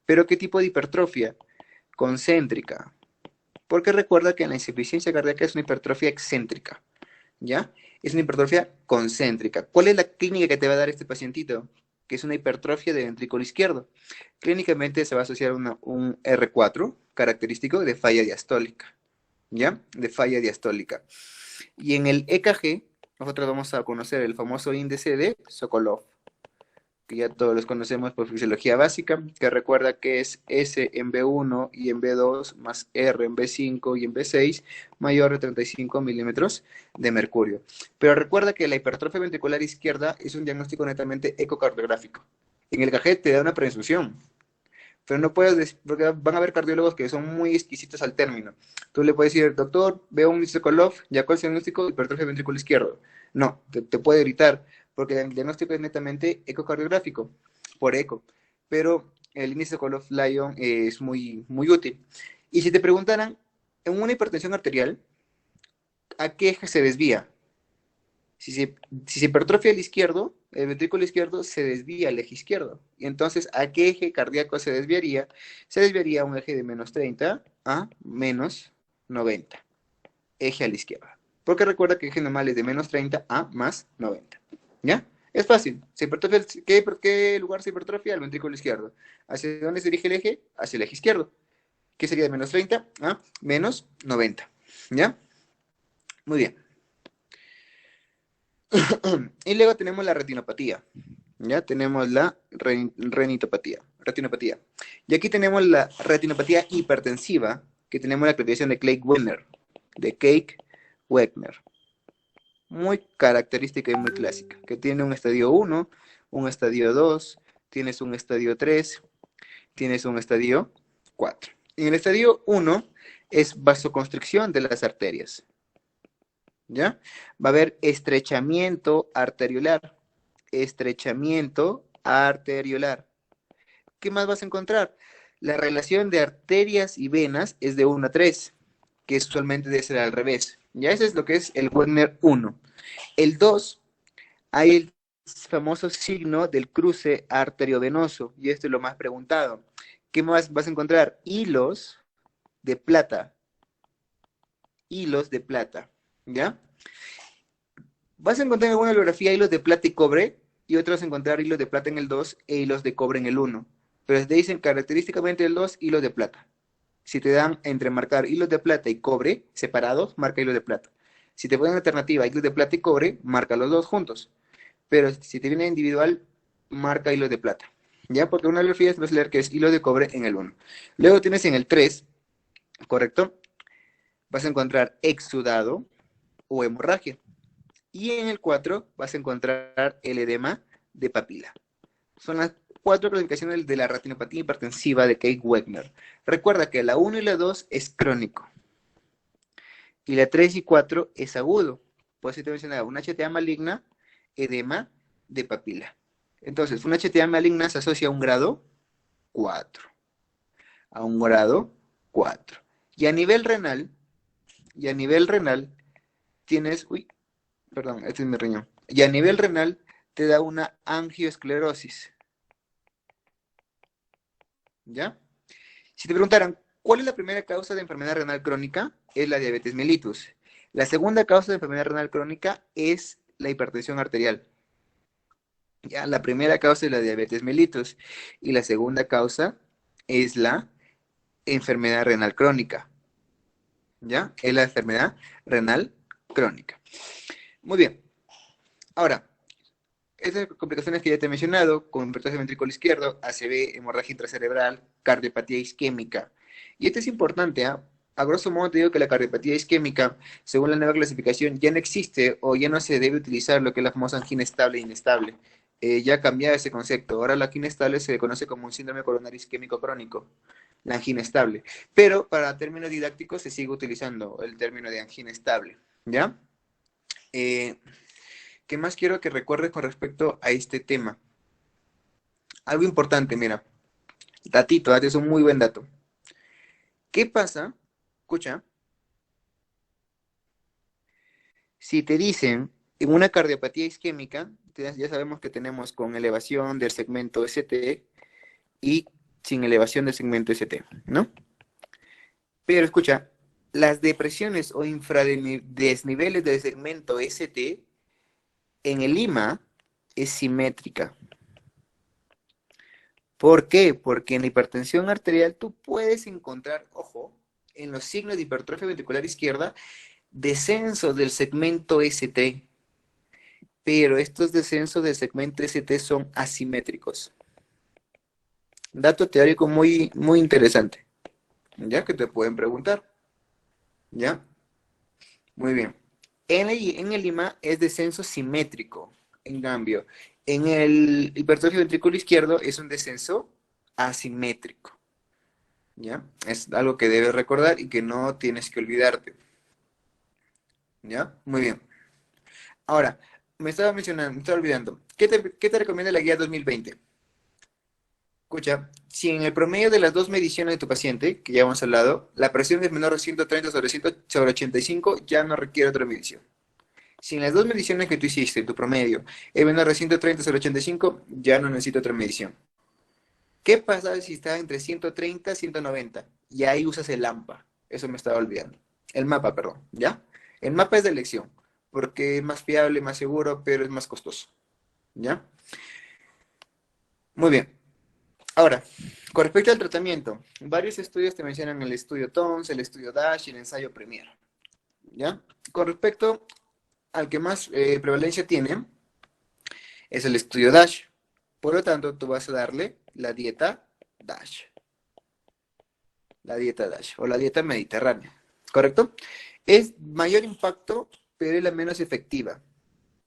¿Pero qué tipo de hipertrofia? Concéntrica. Porque recuerda que la insuficiencia cardíaca es una hipertrofia excéntrica. ¿Ya? Es una hipertrofia concéntrica. ¿Cuál es la clínica que te va a dar este pacientito? Que es una hipertrofia del ventrículo izquierdo. Clínicamente se va a asociar un R4 característico de falla diastólica. ¿Ya? De falla diastólica. Y en el EKG, nosotros vamos a conocer el famoso índice de Sokolov, que ya todos los conocemos por fisiología básica, que recuerda que es S en B1 y en B2 más R en B5 y en B6 mayor de 35 milímetros de mercurio. Pero recuerda que la hipertrofia ventricular izquierda es un diagnóstico netamente ecocardiográfico. En el EKG te da una presunción, pero no puedes, porque van a haber cardiólogos que son muy exquisitos al término. Tú le puedes decir, doctor, veo un Sokolov, ¿ya cuál es el diagnóstico? Hipertrofia ventrículo izquierdo. No, te puede gritar, porque el diagnóstico es netamente ecocardiográfico, por eco. Pero el índice Sokolov-Lyon es muy, muy útil. Y si te preguntaran, en una hipertensión arterial, ¿a qué eje se desvía? Si se hipertrofia el izquierdo, el ventrículo izquierdo se desvía al eje izquierdo. Y entonces, ¿a qué eje cardíaco se desviaría? Se desviaría a un eje de menos 30 a menos 90. Eje a la izquierda. Porque recuerda que el eje normal es de menos 30 a más 90. ¿Ya? Es fácil. ¿Qué lugar se hipertrofia? El ventrículo izquierdo. ¿Hacia dónde se dirige el eje? Hacia el eje izquierdo. ¿Qué sería de menos 30 a menos 90? ¿Ya? Muy bien. Y luego tenemos la retinopatía. Ya tenemos la retinopatía. Y aquí tenemos la retinopatía hipertensiva, que tenemos la clasificación de Craig-Wegner. Muy característica y muy clásica, que tiene un estadio 1, un estadio 2, tienes un estadio 3, tienes un estadio 4. En el estadio 1 es vasoconstricción de las arterias. ¿Ya? Va a haber estrechamiento arteriolar. Estrechamiento arteriolar. ¿Qué más vas a encontrar? La relación de arterias y venas es de 1 a 3, que usualmente debe ser al revés. Ya ese es lo que es el Wegner 1. El 2, hay el famoso signo del cruce arteriovenoso, y esto es lo más preguntado. ¿Qué más vas a encontrar? Hilos de plata. Hilos de plata. ¿Ya? Vas a encontrar en alguna bibliografía hilos de plata y cobre, y otros vas a encontrar hilos de plata en el 2 e hilos de cobre en el 1. Pero te dicen característicamente el 2, hilos de plata. Si te dan entre marcar hilos de plata y cobre separados, marca hilos de plata. Si te ponen alternativa hilos de plata y cobre, marca los dos juntos. Pero si te viene individual, marca hilos de plata. ¿Ya? Porque una bibliografía vas a leer que es hilo de cobre en el 1. Luego tienes en el 3, ¿correcto? Vas a encontrar exudado o hemorragia. Y en el 4 vas a encontrar el edema de papila. Son las 4 clasificaciones de la retinopatía hipertensiva de Craig-Wegner. Recuerda que la 1 y la 2 es crónico. Y la 3 y 4 es agudo. Por eso te mencionaba, una HTA maligna, edema de papila. Entonces, una HTA maligna se asocia a un grado 4. A un grado 4. Y a nivel renal, tienes, perdón, este es mi riñón. Y a nivel renal te da una angioesclerosis. ¿Ya? Si te preguntaran, ¿cuál es la primera causa de enfermedad renal crónica? Es la diabetes mellitus. La segunda causa de enfermedad renal crónica es la hipertensión arterial. Ya, la primera causa es la diabetes mellitus y la segunda causa es la enfermedad renal crónica. ¿Ya? Es la enfermedad renal crónica. Muy bien. Ahora, esas complicaciones que ya te he mencionado, con hipertrofia ventrículo izquierdo, ACV, hemorragia intracerebral, cardiopatía isquémica. Y esto es importante, ¿eh? A grosso modo te digo que la cardiopatía isquémica, según la nueva clasificación, ya no existe o ya no se debe utilizar lo que es la famosa angina estable e inestable. Ya ha cambiado ese concepto. Ahora la angina estable se conoce como un síndrome coronario isquémico crónico, la angina estable. Pero para términos didácticos se sigue utilizando el término de angina estable, ¿ya? ¿Qué más quiero que recuerdes con respecto a este tema? Algo importante, mira. Datito, es un muy buen dato. ¿Qué pasa? Escucha. Si te dicen en una cardiopatía isquémica, ya sabemos que tenemos con elevación del segmento ST y sin elevación del segmento ST, ¿no? Pero escucha, las depresiones o infradesniveles del segmento ST en el IMA es simétrica. ¿Por qué? Porque en la hipertensión arterial tú puedes encontrar, ojo, en los signos de hipertrofia ventricular izquierda, descenso del segmento ST, pero estos descensos del segmento ST son asimétricos. Dato teórico muy, muy interesante, ya que te pueden preguntar, ¿ya? Muy bien. En el IMA es descenso simétrico, en cambio, en el hipertrofia ventrículo izquierdo es un descenso asimétrico. ¿ya? Es algo que debes recordar y que no tienes que olvidarte, ¿ya? Muy bien. Ahora, me estaba olvidando. ¿Qué te recomienda la guía 2020? Escucha, si en el promedio de las dos mediciones de tu paciente, que ya hemos hablado, la presión es menor de 130 sobre 85, ya no requiere otra medición. Si en las dos mediciones que tú hiciste, tu promedio, es menor de 130 sobre 85, ya no necesita otra medición. ¿Qué pasa si está entre 130 y 190? Y ahí usas el AMPA. Eso me estaba olvidando. El mapa, perdón, ¿ya? El mapa es de elección, porque es más fiable, más seguro, pero es más costoso, ¿ya? Muy bien. Ahora, con respecto al tratamiento, varios estudios te mencionan el estudio TONS, el estudio DASH y el ensayo Premier, ¿ya? Con respecto al que más prevalencia tiene, es el estudio DASH. Por lo tanto, tú vas a darle DASH, la dieta DASH o la dieta mediterránea, ¿correcto? Es mayor impacto, pero es la menos efectiva,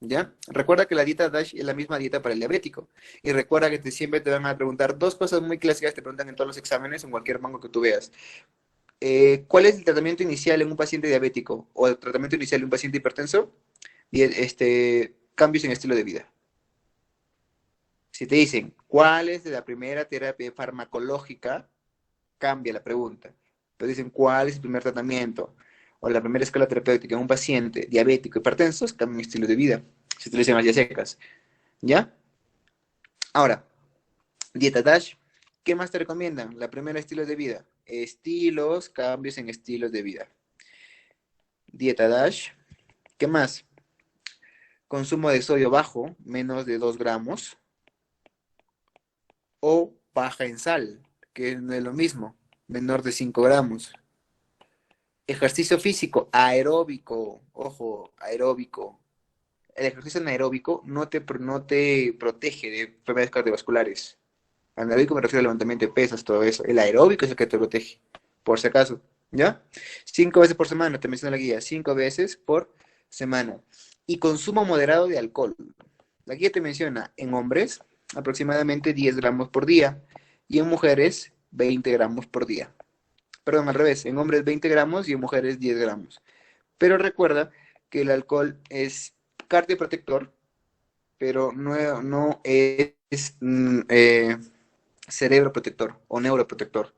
¿ya? Recuerda que la dieta DASH es la misma dieta para el diabético. Y recuerda que siempre te van a preguntar dos cosas muy clásicas, te preguntan en todos los exámenes, en cualquier banco que tú veas. ¿Cuál es el tratamiento inicial en un paciente diabético o el tratamiento inicial en un paciente hipertenso? Y cambios en estilo de vida. Si te dicen, ¿cuál es la primera terapia farmacológica? Cambia la pregunta. Te dicen, ¿cuál es el primer tratamiento? O la primera escala terapéutica en un paciente diabético hipertenso, cambia mi estilo de vida. Si te lo dicen las secas. ¿Ya? Ahora, dieta DASH. ¿Qué más te recomiendan? La primera, estilo de vida. Estilos, cambios en estilos de vida. Dieta DASH. ¿Qué más? Consumo de sodio bajo, menos de 2 gramos. O baja en sal, que no es lo mismo, menor de 5 gramos. Ejercicio físico aeróbico, ojo, aeróbico. El ejercicio anaeróbico no te protege de enfermedades cardiovasculares. Anaeróbico me refiero al levantamiento de pesas, todo eso. El aeróbico es el que te protege, por si acaso. ¿Ya? 5 veces por semana, te menciona la guía. 5 veces por semana. Y consumo moderado de alcohol. La guía te menciona en hombres aproximadamente 10 gramos por día y en mujeres 20 gramos por día. Perdón, al revés, en hombres 20 gramos y en mujeres 10 gramos. Pero recuerda que el alcohol es cardioprotector, pero no es cerebroprotector o neuroprotector.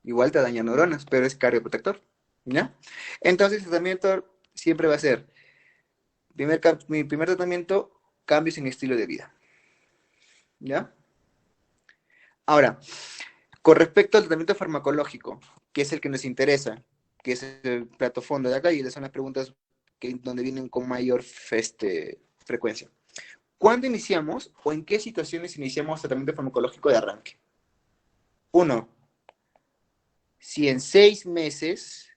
Igual te daña neuronas, pero es cardioprotector. ¿Ya? Entonces, el tratamiento siempre va a ser, mi primer tratamiento, cambios en estilo de vida. ¿Ya? Ahora, con respecto al tratamiento farmacológico, que es el que nos interesa, que es el plato fondo de acá, y son las preguntas donde vienen con mayor frecuencia. ¿Cuándo iniciamos o en qué situaciones iniciamos tratamiento farmacológico de arranque? Uno, si en 6 meses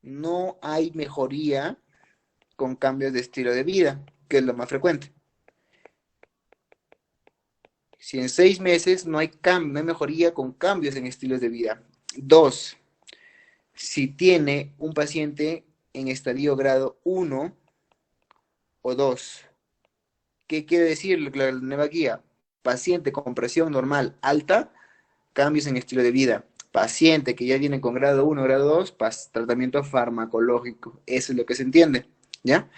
no hay mejoría con cambios de estilo de vida, que es lo más frecuente. Si en 6 meses no hay mejoría con cambios en estilos de vida. Dos, si tiene un paciente en estadio grado 1 o 2. ¿Qué quiere decir la nueva guía? Paciente con presión normal alta, cambios en estilo de vida. Paciente que ya viene con grado 1, grado 2, tratamiento farmacológico. Eso es lo que se entiende, ¿ya?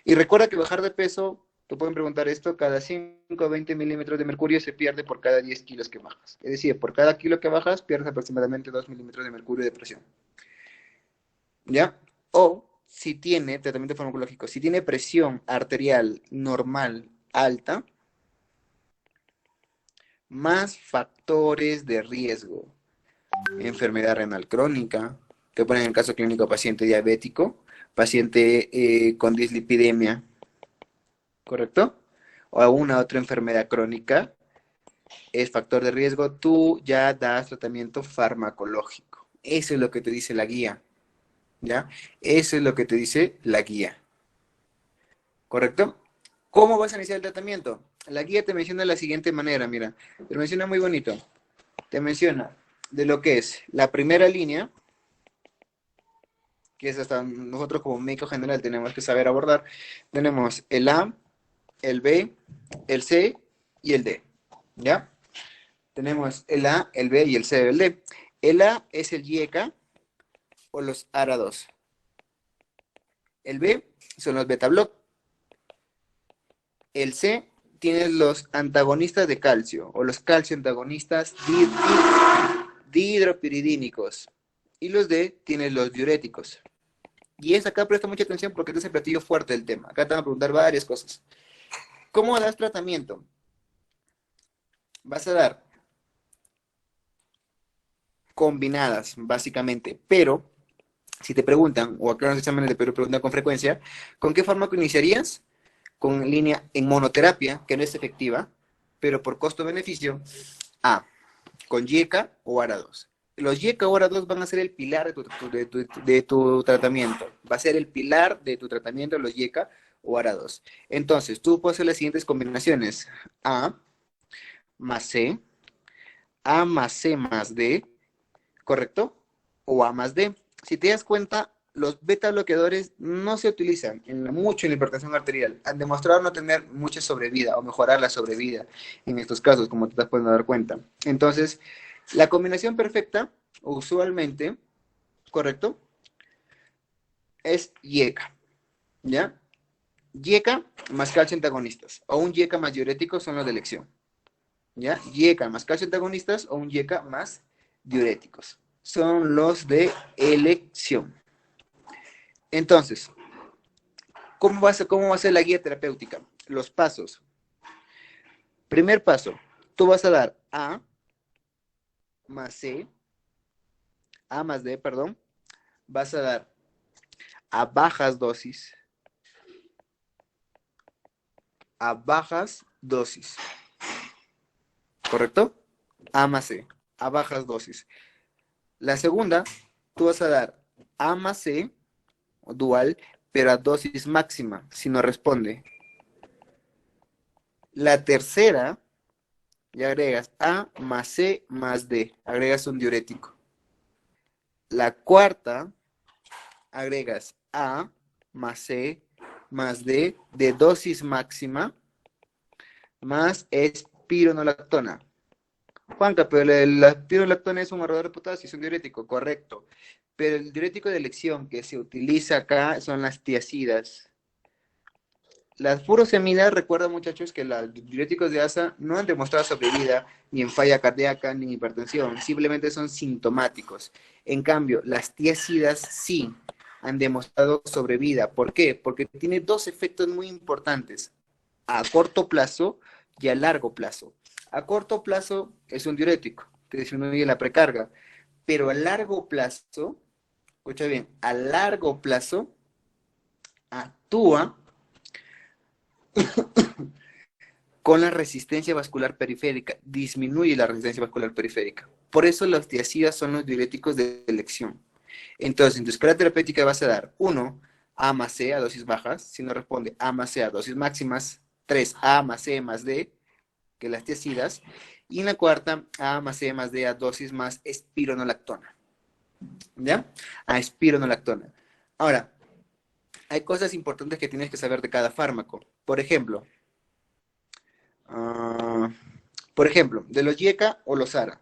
Y recuerda que bajar de peso, te pueden preguntar esto, cada 5 a 20 milímetros de mercurio se pierde por cada 10 kilos que bajas. Es decir, por cada kilo que bajas, pierdes aproximadamente 2 milímetros de mercurio de presión. ¿Ya? O si tiene tratamiento farmacológico, si tiene presión arterial normal alta, más factores de riesgo. Enfermedad renal crónica, que ponen en el caso clínico paciente diabético, paciente con dislipidemia, ¿correcto? O alguna otra enfermedad crónica, es factor de riesgo, tú ya das tratamiento farmacológico. Eso es lo que te dice la guía, ¿ya? Eso es lo que te dice la guía, ¿correcto? ¿Cómo vas a iniciar el tratamiento? La guía te menciona de la siguiente manera, mira, te menciona muy bonito. Te menciona de lo que es la primera línea, que es hasta nosotros como médico general tenemos que saber abordar. Tenemos el A, el B, el C y el D, ¿ya? Tenemos el A, el B y el C y el D. El A es el YK o los ARA2. El B son los beta block. El C tiene los antagonistas de calcio o los calcio antagonistas dihidropiridínicos. Y los D tienen los diuréticos. Y es acá, presta mucha atención porque este es el platillo fuerte del tema. Acá te van a preguntar varias cosas. ¿Cómo das tratamiento? Vas a dar combinadas, básicamente, pero si te preguntan, o acá en los exámenes de Perú preguntan con frecuencia, ¿con qué fármaco iniciarías? Con línea en monoterapia, que no es efectiva, pero por costo-beneficio, A, con YECA o ARA2. Los YECA o ARA2 van a ser el pilar de tu tratamiento. Va a ser el pilar de tu tratamiento los YECA o ARA2. Entonces, tú puedes hacer las siguientes combinaciones. A más C, A más C más D, ¿correcto? O A más D. Si te das cuenta, los beta bloqueadores no se utilizan mucho en la hipertensión arterial. Han demostrado no tener mucha sobrevida o mejorar la sobrevida en estos casos, como te estás pudiendo dar cuenta. Entonces, la combinación perfecta, usualmente, ¿correcto? Es YECA, ¿ya? YECA más calcio antagonistas, o un YECA más diurético son los de elección, ¿ya? YECA más calcio antagonistas o un YECA más diuréticos son los de elección. Entonces, ¿cómo va a ser la guía terapéutica? Los pasos. Primer paso, tú vas a dar A más C, A más D, perdón. Vas a dar a bajas dosis, ¿correcto? A más C, a bajas dosis. La segunda, tú vas a dar A más C, dual, pero a dosis máxima, si no responde. La tercera, y agregas A más C más D, agregas un diurético. La cuarta, agregas A más C más D de dosis máxima más espironolactona. Juanca, pero la espironolactona es un ahorrador de potasio, es un diurético, correcto. Pero el diurético de elección que se utiliza acá son las tiacidas. Las furosemidas, recuerda muchachos que los diuréticos de ASA no han demostrado sobrevida ni en falla cardíaca ni en hipertensión, simplemente son sintomáticos. En cambio, las tiacidas sí han demostrado sobrevida. ¿Por qué? Porque tiene dos efectos muy importantes, a corto plazo y a largo plazo. A corto plazo es un diurético, te disminuye la precarga, pero a largo plazo, escucha bien, a largo plazo actúa con la resistencia vascular periférica, disminuye la resistencia vascular periférica. Por eso los tiacidas son los diuréticos de elección. Entonces, en tu escala terapéutica vas a dar 1, A más C a dosis bajas, si no responde A más C a dosis máximas, 3, A más C más D, que las tiacidas, y en la cuarta, A más C más D a dosis más espironolactona. ¿Ya? A espironolactona. Ahora, hay cosas importantes que tienes que saber de cada fármaco. Por ejemplo, de los YECA o los ARA.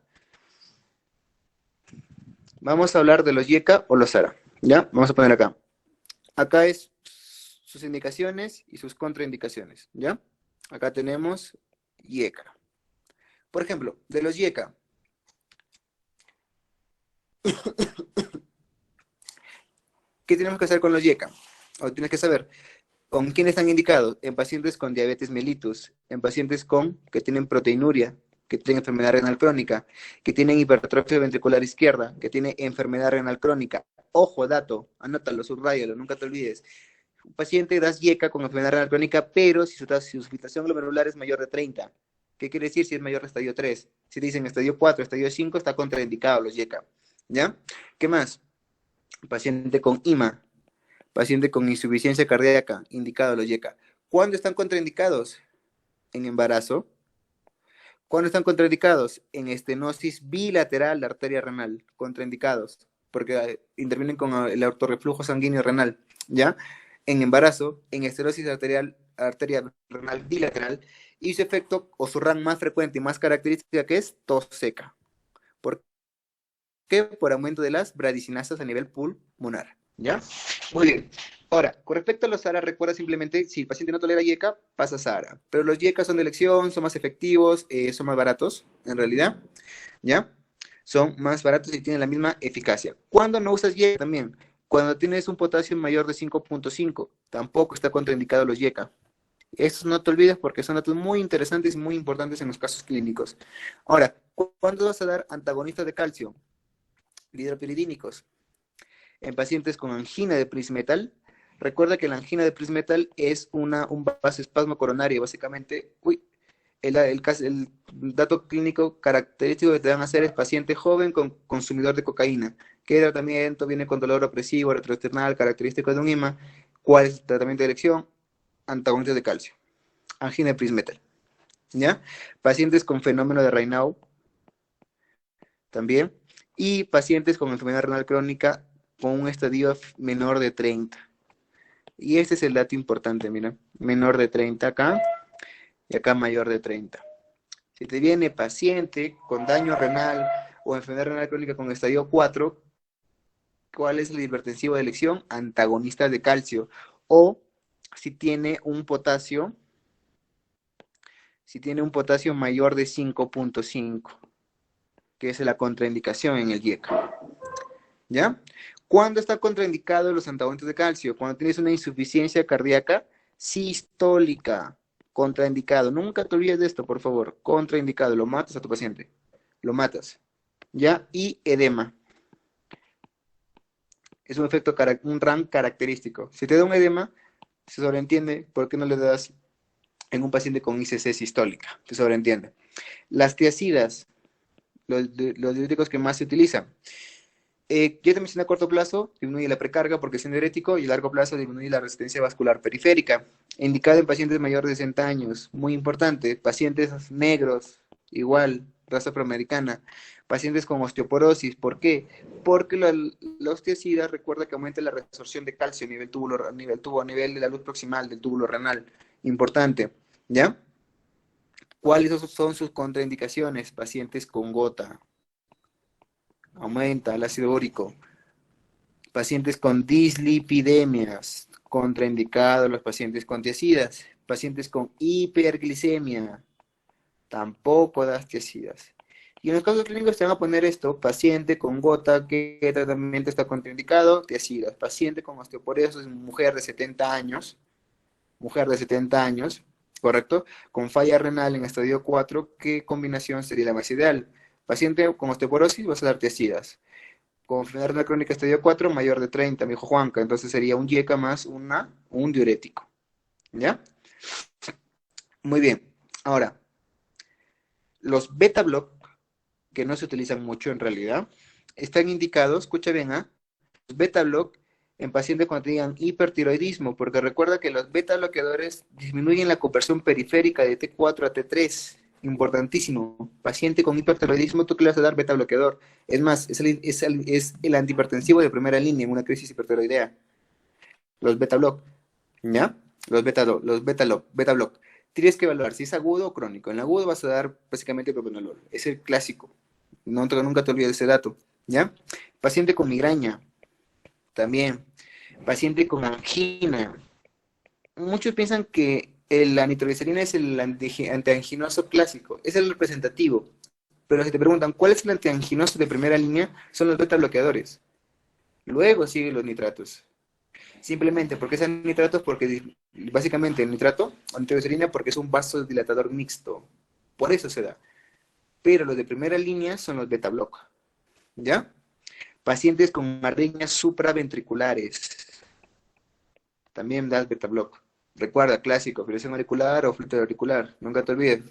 Vamos a hablar de los YECA o los ARA. ¿Ya? Vamos a poner acá. Acá es sus indicaciones y sus contraindicaciones. ¿Ya? Acá tenemos YECA. Por ejemplo, de los YECA. ¿Qué tenemos que hacer con los YECA? O tienes que saber con quién están indicados. En pacientes con diabetes mellitus, en pacientes que tienen proteinuria, que tienen enfermedad renal crónica, que tienen hipertrofia ventricular izquierda, que tienen enfermedad renal crónica. Ojo, dato, anótalo, subrayalo, nunca te olvides. Un paciente das YECA con enfermedad renal crónica, pero si su filtración glomerular es mayor de 30. ¿Qué quiere decir si es mayor de estadio 3? Si dicen estadio 4, estadio 5, está contraindicado los YECA. ¿Ya? ¿Qué más? Paciente con IMA, paciente con insuficiencia cardíaca, indicado los YECA. ¿Cuándo están contraindicados? En embarazo. ¿Cuándo están contraindicados? En estenosis bilateral de arteria renal, contraindicados, porque intervienen con el autorreflujo sanguíneo renal, ¿ya? En embarazo, en estenosis arteria renal bilateral, y su efecto o su RAM más frecuente y más característica que es tos seca. ¿Por qué? Por aumento de las bradicinasas a nivel pulmonar, ¿ya? Muy bien. Ahora, con respecto a los SARA, recuerda simplemente, si el paciente no tolera YECA, pasa SARA. Pero los YECA son de elección, son más efectivos, son más baratos, en realidad, ¿ya? Son más baratos y tienen la misma eficacia. ¿Cuándo no usas YECA también? Cuando tienes un potasio mayor de 5.5, tampoco está contraindicado los YECA. Estos no te olvides porque son datos muy interesantes y muy importantes en los casos clínicos. Ahora, ¿cuándo vas a dar antagonistas de calcio? Hidropiridínicos. En pacientes con angina de Prinzmetal. Recuerda que la angina de Prinzmetal es un vasoespasmo coronario, básicamente. El dato clínico característico que te van a hacer es paciente joven con consumidor de cocaína. ¿Qué tratamiento viene con dolor opresivo, retroesternal, característico de un IMA? ¿Cuál es el tratamiento de elección? Antagonistas de calcio. Angina de Prinzmetal. ¿Ya? Pacientes con fenómeno de Raynaud también. Y pacientes con enfermedad renal crónica con un estadio menor de 30. Y este es el dato importante, mira. Menor de 30 acá y acá mayor de 30. Si te viene paciente con daño renal o enfermedad renal crónica con estadio 4, ¿cuál es el hipertensivo de elección? Antagonista de calcio. O si tiene un potasio mayor de 5.5, que es la contraindicación en el YECA. ¿Ya? ¿Cuándo está contraindicado los antagonistas de calcio? Cuando tienes una insuficiencia cardíaca sistólica. Contraindicado. Nunca te olvides de esto, por favor. Contraindicado. Lo matas a tu paciente. Lo matas. ¿Ya? Y edema. Es un efecto, un RAM característico. Si te da un edema, se sobreentiende por qué no le das en un paciente con ICC sistólica. Se sobreentiende. Las tiacidas, los diuréticos que más se utilizan. Ya te mencioné a corto plazo, disminuye la precarga porque es diurético y a largo plazo disminuye la resistencia vascular periférica. Indicado en pacientes mayores de 60 años, muy importante. Pacientes negros, igual, raza afroamericana. Pacientes con osteoporosis, ¿por qué? Porque la osteosidad recuerda que aumenta la resorción de calcio a nivel de la luz proximal del túbulo renal. Importante, ¿ya? ¿Cuáles son sus contraindicaciones? Pacientes con gota. Aumenta el ácido úrico. Pacientes con dislipidemias, contraindicados los pacientes con tiacidas. Pacientes con hiperglicemia, tampoco das tiacidas. Y en los casos clínicos te van a poner esto: paciente con gota, ¿qué tratamiento está contraindicado? Tiacidas. Paciente con osteoporosis, mujer de 70 años, ¿correcto? Con falla renal en estadio 4, ¿qué combinación sería la más ideal? Paciente con osteoporosis, vas a dar tiacidas. Con enfermedad renal crónica estadio 4, mayor de 30, me dijo Juanca. Entonces sería un YECA más un diurético. ¿Ya? Muy bien. Ahora, los beta block, que no se utilizan mucho en realidad, están indicados, escucha bien, los beta block en pacientes cuando tengan hipertiroidismo, porque recuerda que los beta bloqueadores disminuyen la conversión periférica de T4 a T3. Importantísimo. Paciente con hipertiroidismo, ¿tú qué le vas a dar? Beta bloqueador. Es más, es el antihipertensivo de primera línea en una crisis hipertiroidea. Los beta block, ¿ya? Los beta block. Tienes que evaluar si es agudo o crónico. En el agudo vas a dar básicamente propranolol. Es el clásico. Nunca te olvides de ese dato, ¿ya? Paciente con migraña, también. Paciente con angina. Muchos piensan que la nitroglicerina es el antianginoso clásico, es el representativo. Pero si te preguntan cuál es el antianginoso de primera línea, son los beta bloqueadores. Luego siguen los nitratos. Simplemente, ¿por qué son nitratos? Porque básicamente el nitrato o nitroglicerina porque es un vasodilatador mixto. Por eso se da. Pero los de primera línea son los beta block. ¿Ya? Pacientes con arritmias supraventriculares. También das beta block. Recuerda, clásico, fibrilación auricular o flúor auricular. Nunca te olvides.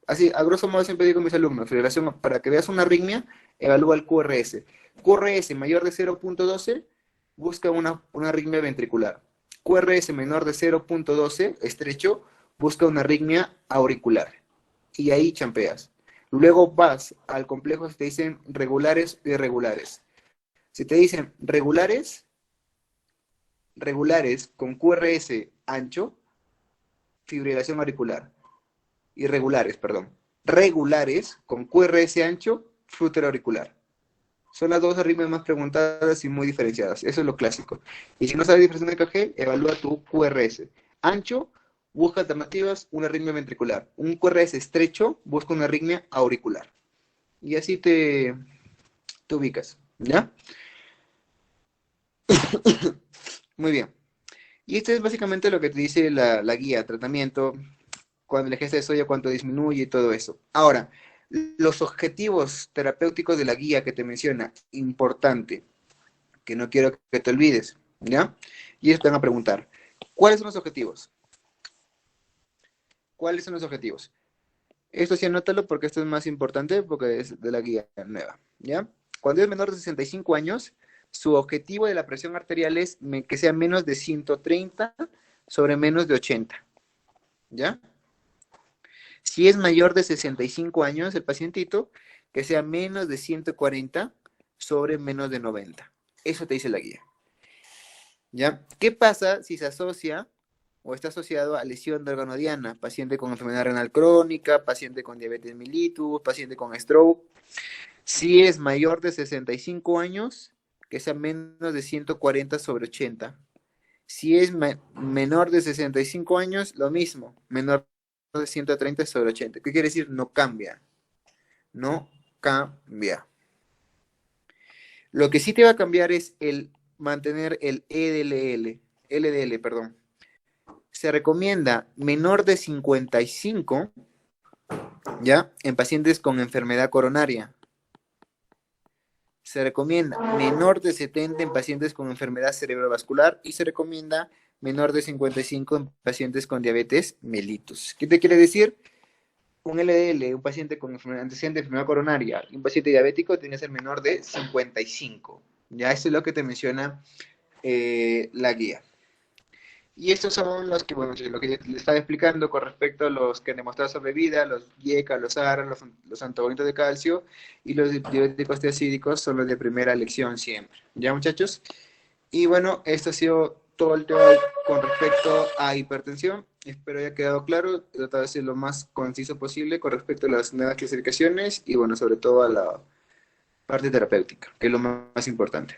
Así, a grosso modo siempre digo a mis alumnos, fibrilación, para que veas una arritmia, evalúa el QRS. QRS mayor de 0.12, busca una arritmia ventricular. QRS menor de 0.12, estrecho, busca una arritmia auricular. Y ahí champeas. Luego vas al complejo si te dicen regulares o irregulares. Si te dicen regulares con QRS ancho, fibrilación auricular. Irregulares, perdón. Regulares con QRS ancho, flúor auricular. Son las dos arritmias más preguntadas y muy diferenciadas. Eso es lo clásico. Y si no sabes diferenciar de EKG, evalúa tu QRS. Ancho, busca alternativas, una arritmia ventricular. Un QRS estrecho, busca una arritmia auricular. Y así te ubicas, ¿ya? Muy bien. Y esto es básicamente lo que te dice la guía, tratamiento, cuando el ejercicio de soya, cuánto disminuye y todo eso. Ahora, los objetivos terapéuticos de la guía que te menciona, importante, que no quiero que te olvides, ¿ya? Y eso te van a preguntar, ¿cuáles son los objetivos? ¿Cuáles son los objetivos? Esto sí anótalo porque esto es más importante porque es de la guía nueva, ¿ya? Cuando es menor de 65 años, su objetivo de la presión arterial es que sea menos de 130 sobre menos de 80, ¿ya? Si es mayor de 65 años el pacientito, que sea menos de 140 sobre menos de 90. Eso te dice la guía. ¿Ya? ¿Qué pasa si se asocia o está asociado a lesión de órgano diana? Paciente con enfermedad renal crónica, paciente con diabetes mellitus, paciente con stroke. Si es mayor de 65 años, que sea menos de 140 sobre 80. Si es menor de 65 años, lo mismo, menor de 130 sobre 80. ¿Qué quiere decir? No cambia. No cambia. Lo que sí te va a cambiar es el mantener el LDL, perdón. Se recomienda menor de 55, ¿ya? En pacientes con enfermedad coronaria. Se recomienda menor de 70 en pacientes con enfermedad cerebrovascular y se recomienda menor de 55 en pacientes con diabetes mellitus. ¿Qué te quiere decir? Un LDL, un paciente con antecedente de enfermedad coronaria y un paciente diabético tiene que ser menor de 55. Ya eso es lo que te menciona la guía. Y estos son los que, bueno, lo que le estaba explicando con respecto a los que han demostrado sobrevida, los YECA, los ARA, los antagónicos de calcio y los diuréticos tiacídicos son los de primera elección siempre. ¿Ya, muchachos? Y bueno, esto ha sido todo el tema con respecto a hipertensión. Espero haya quedado claro. He tratado de ser lo más conciso posible con respecto a las nuevas clasificaciones y bueno, sobre todo a la parte terapéutica, que es lo más importante.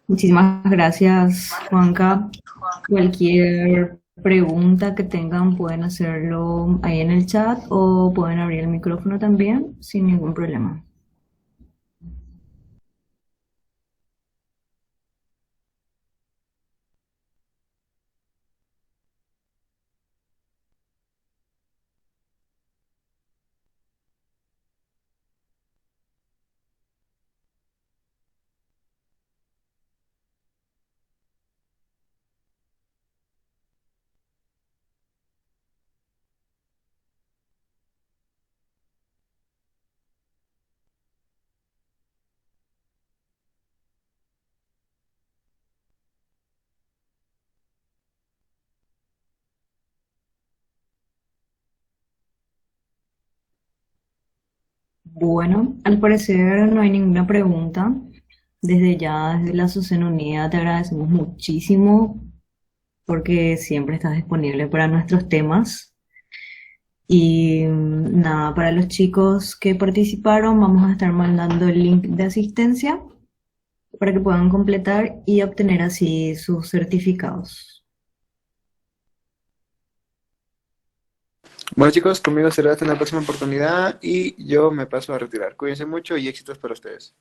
Muchísimas gracias, Juanca. Cualquier pregunta que tengan pueden hacerlo ahí en el chat o pueden abrir el micrófono también sin ningún problema. Bueno, al parecer no hay ninguna pregunta. Desde ya, desde la Asociación Unida, te agradecemos muchísimo porque siempre estás disponible para nuestros temas. Y nada, para los chicos que participaron, vamos a estar mandando el link de asistencia para que puedan completar y obtener así sus certificados. Bueno, chicos, conmigo será hasta la próxima oportunidad y yo me paso a retirar. Cuídense mucho y éxitos para ustedes.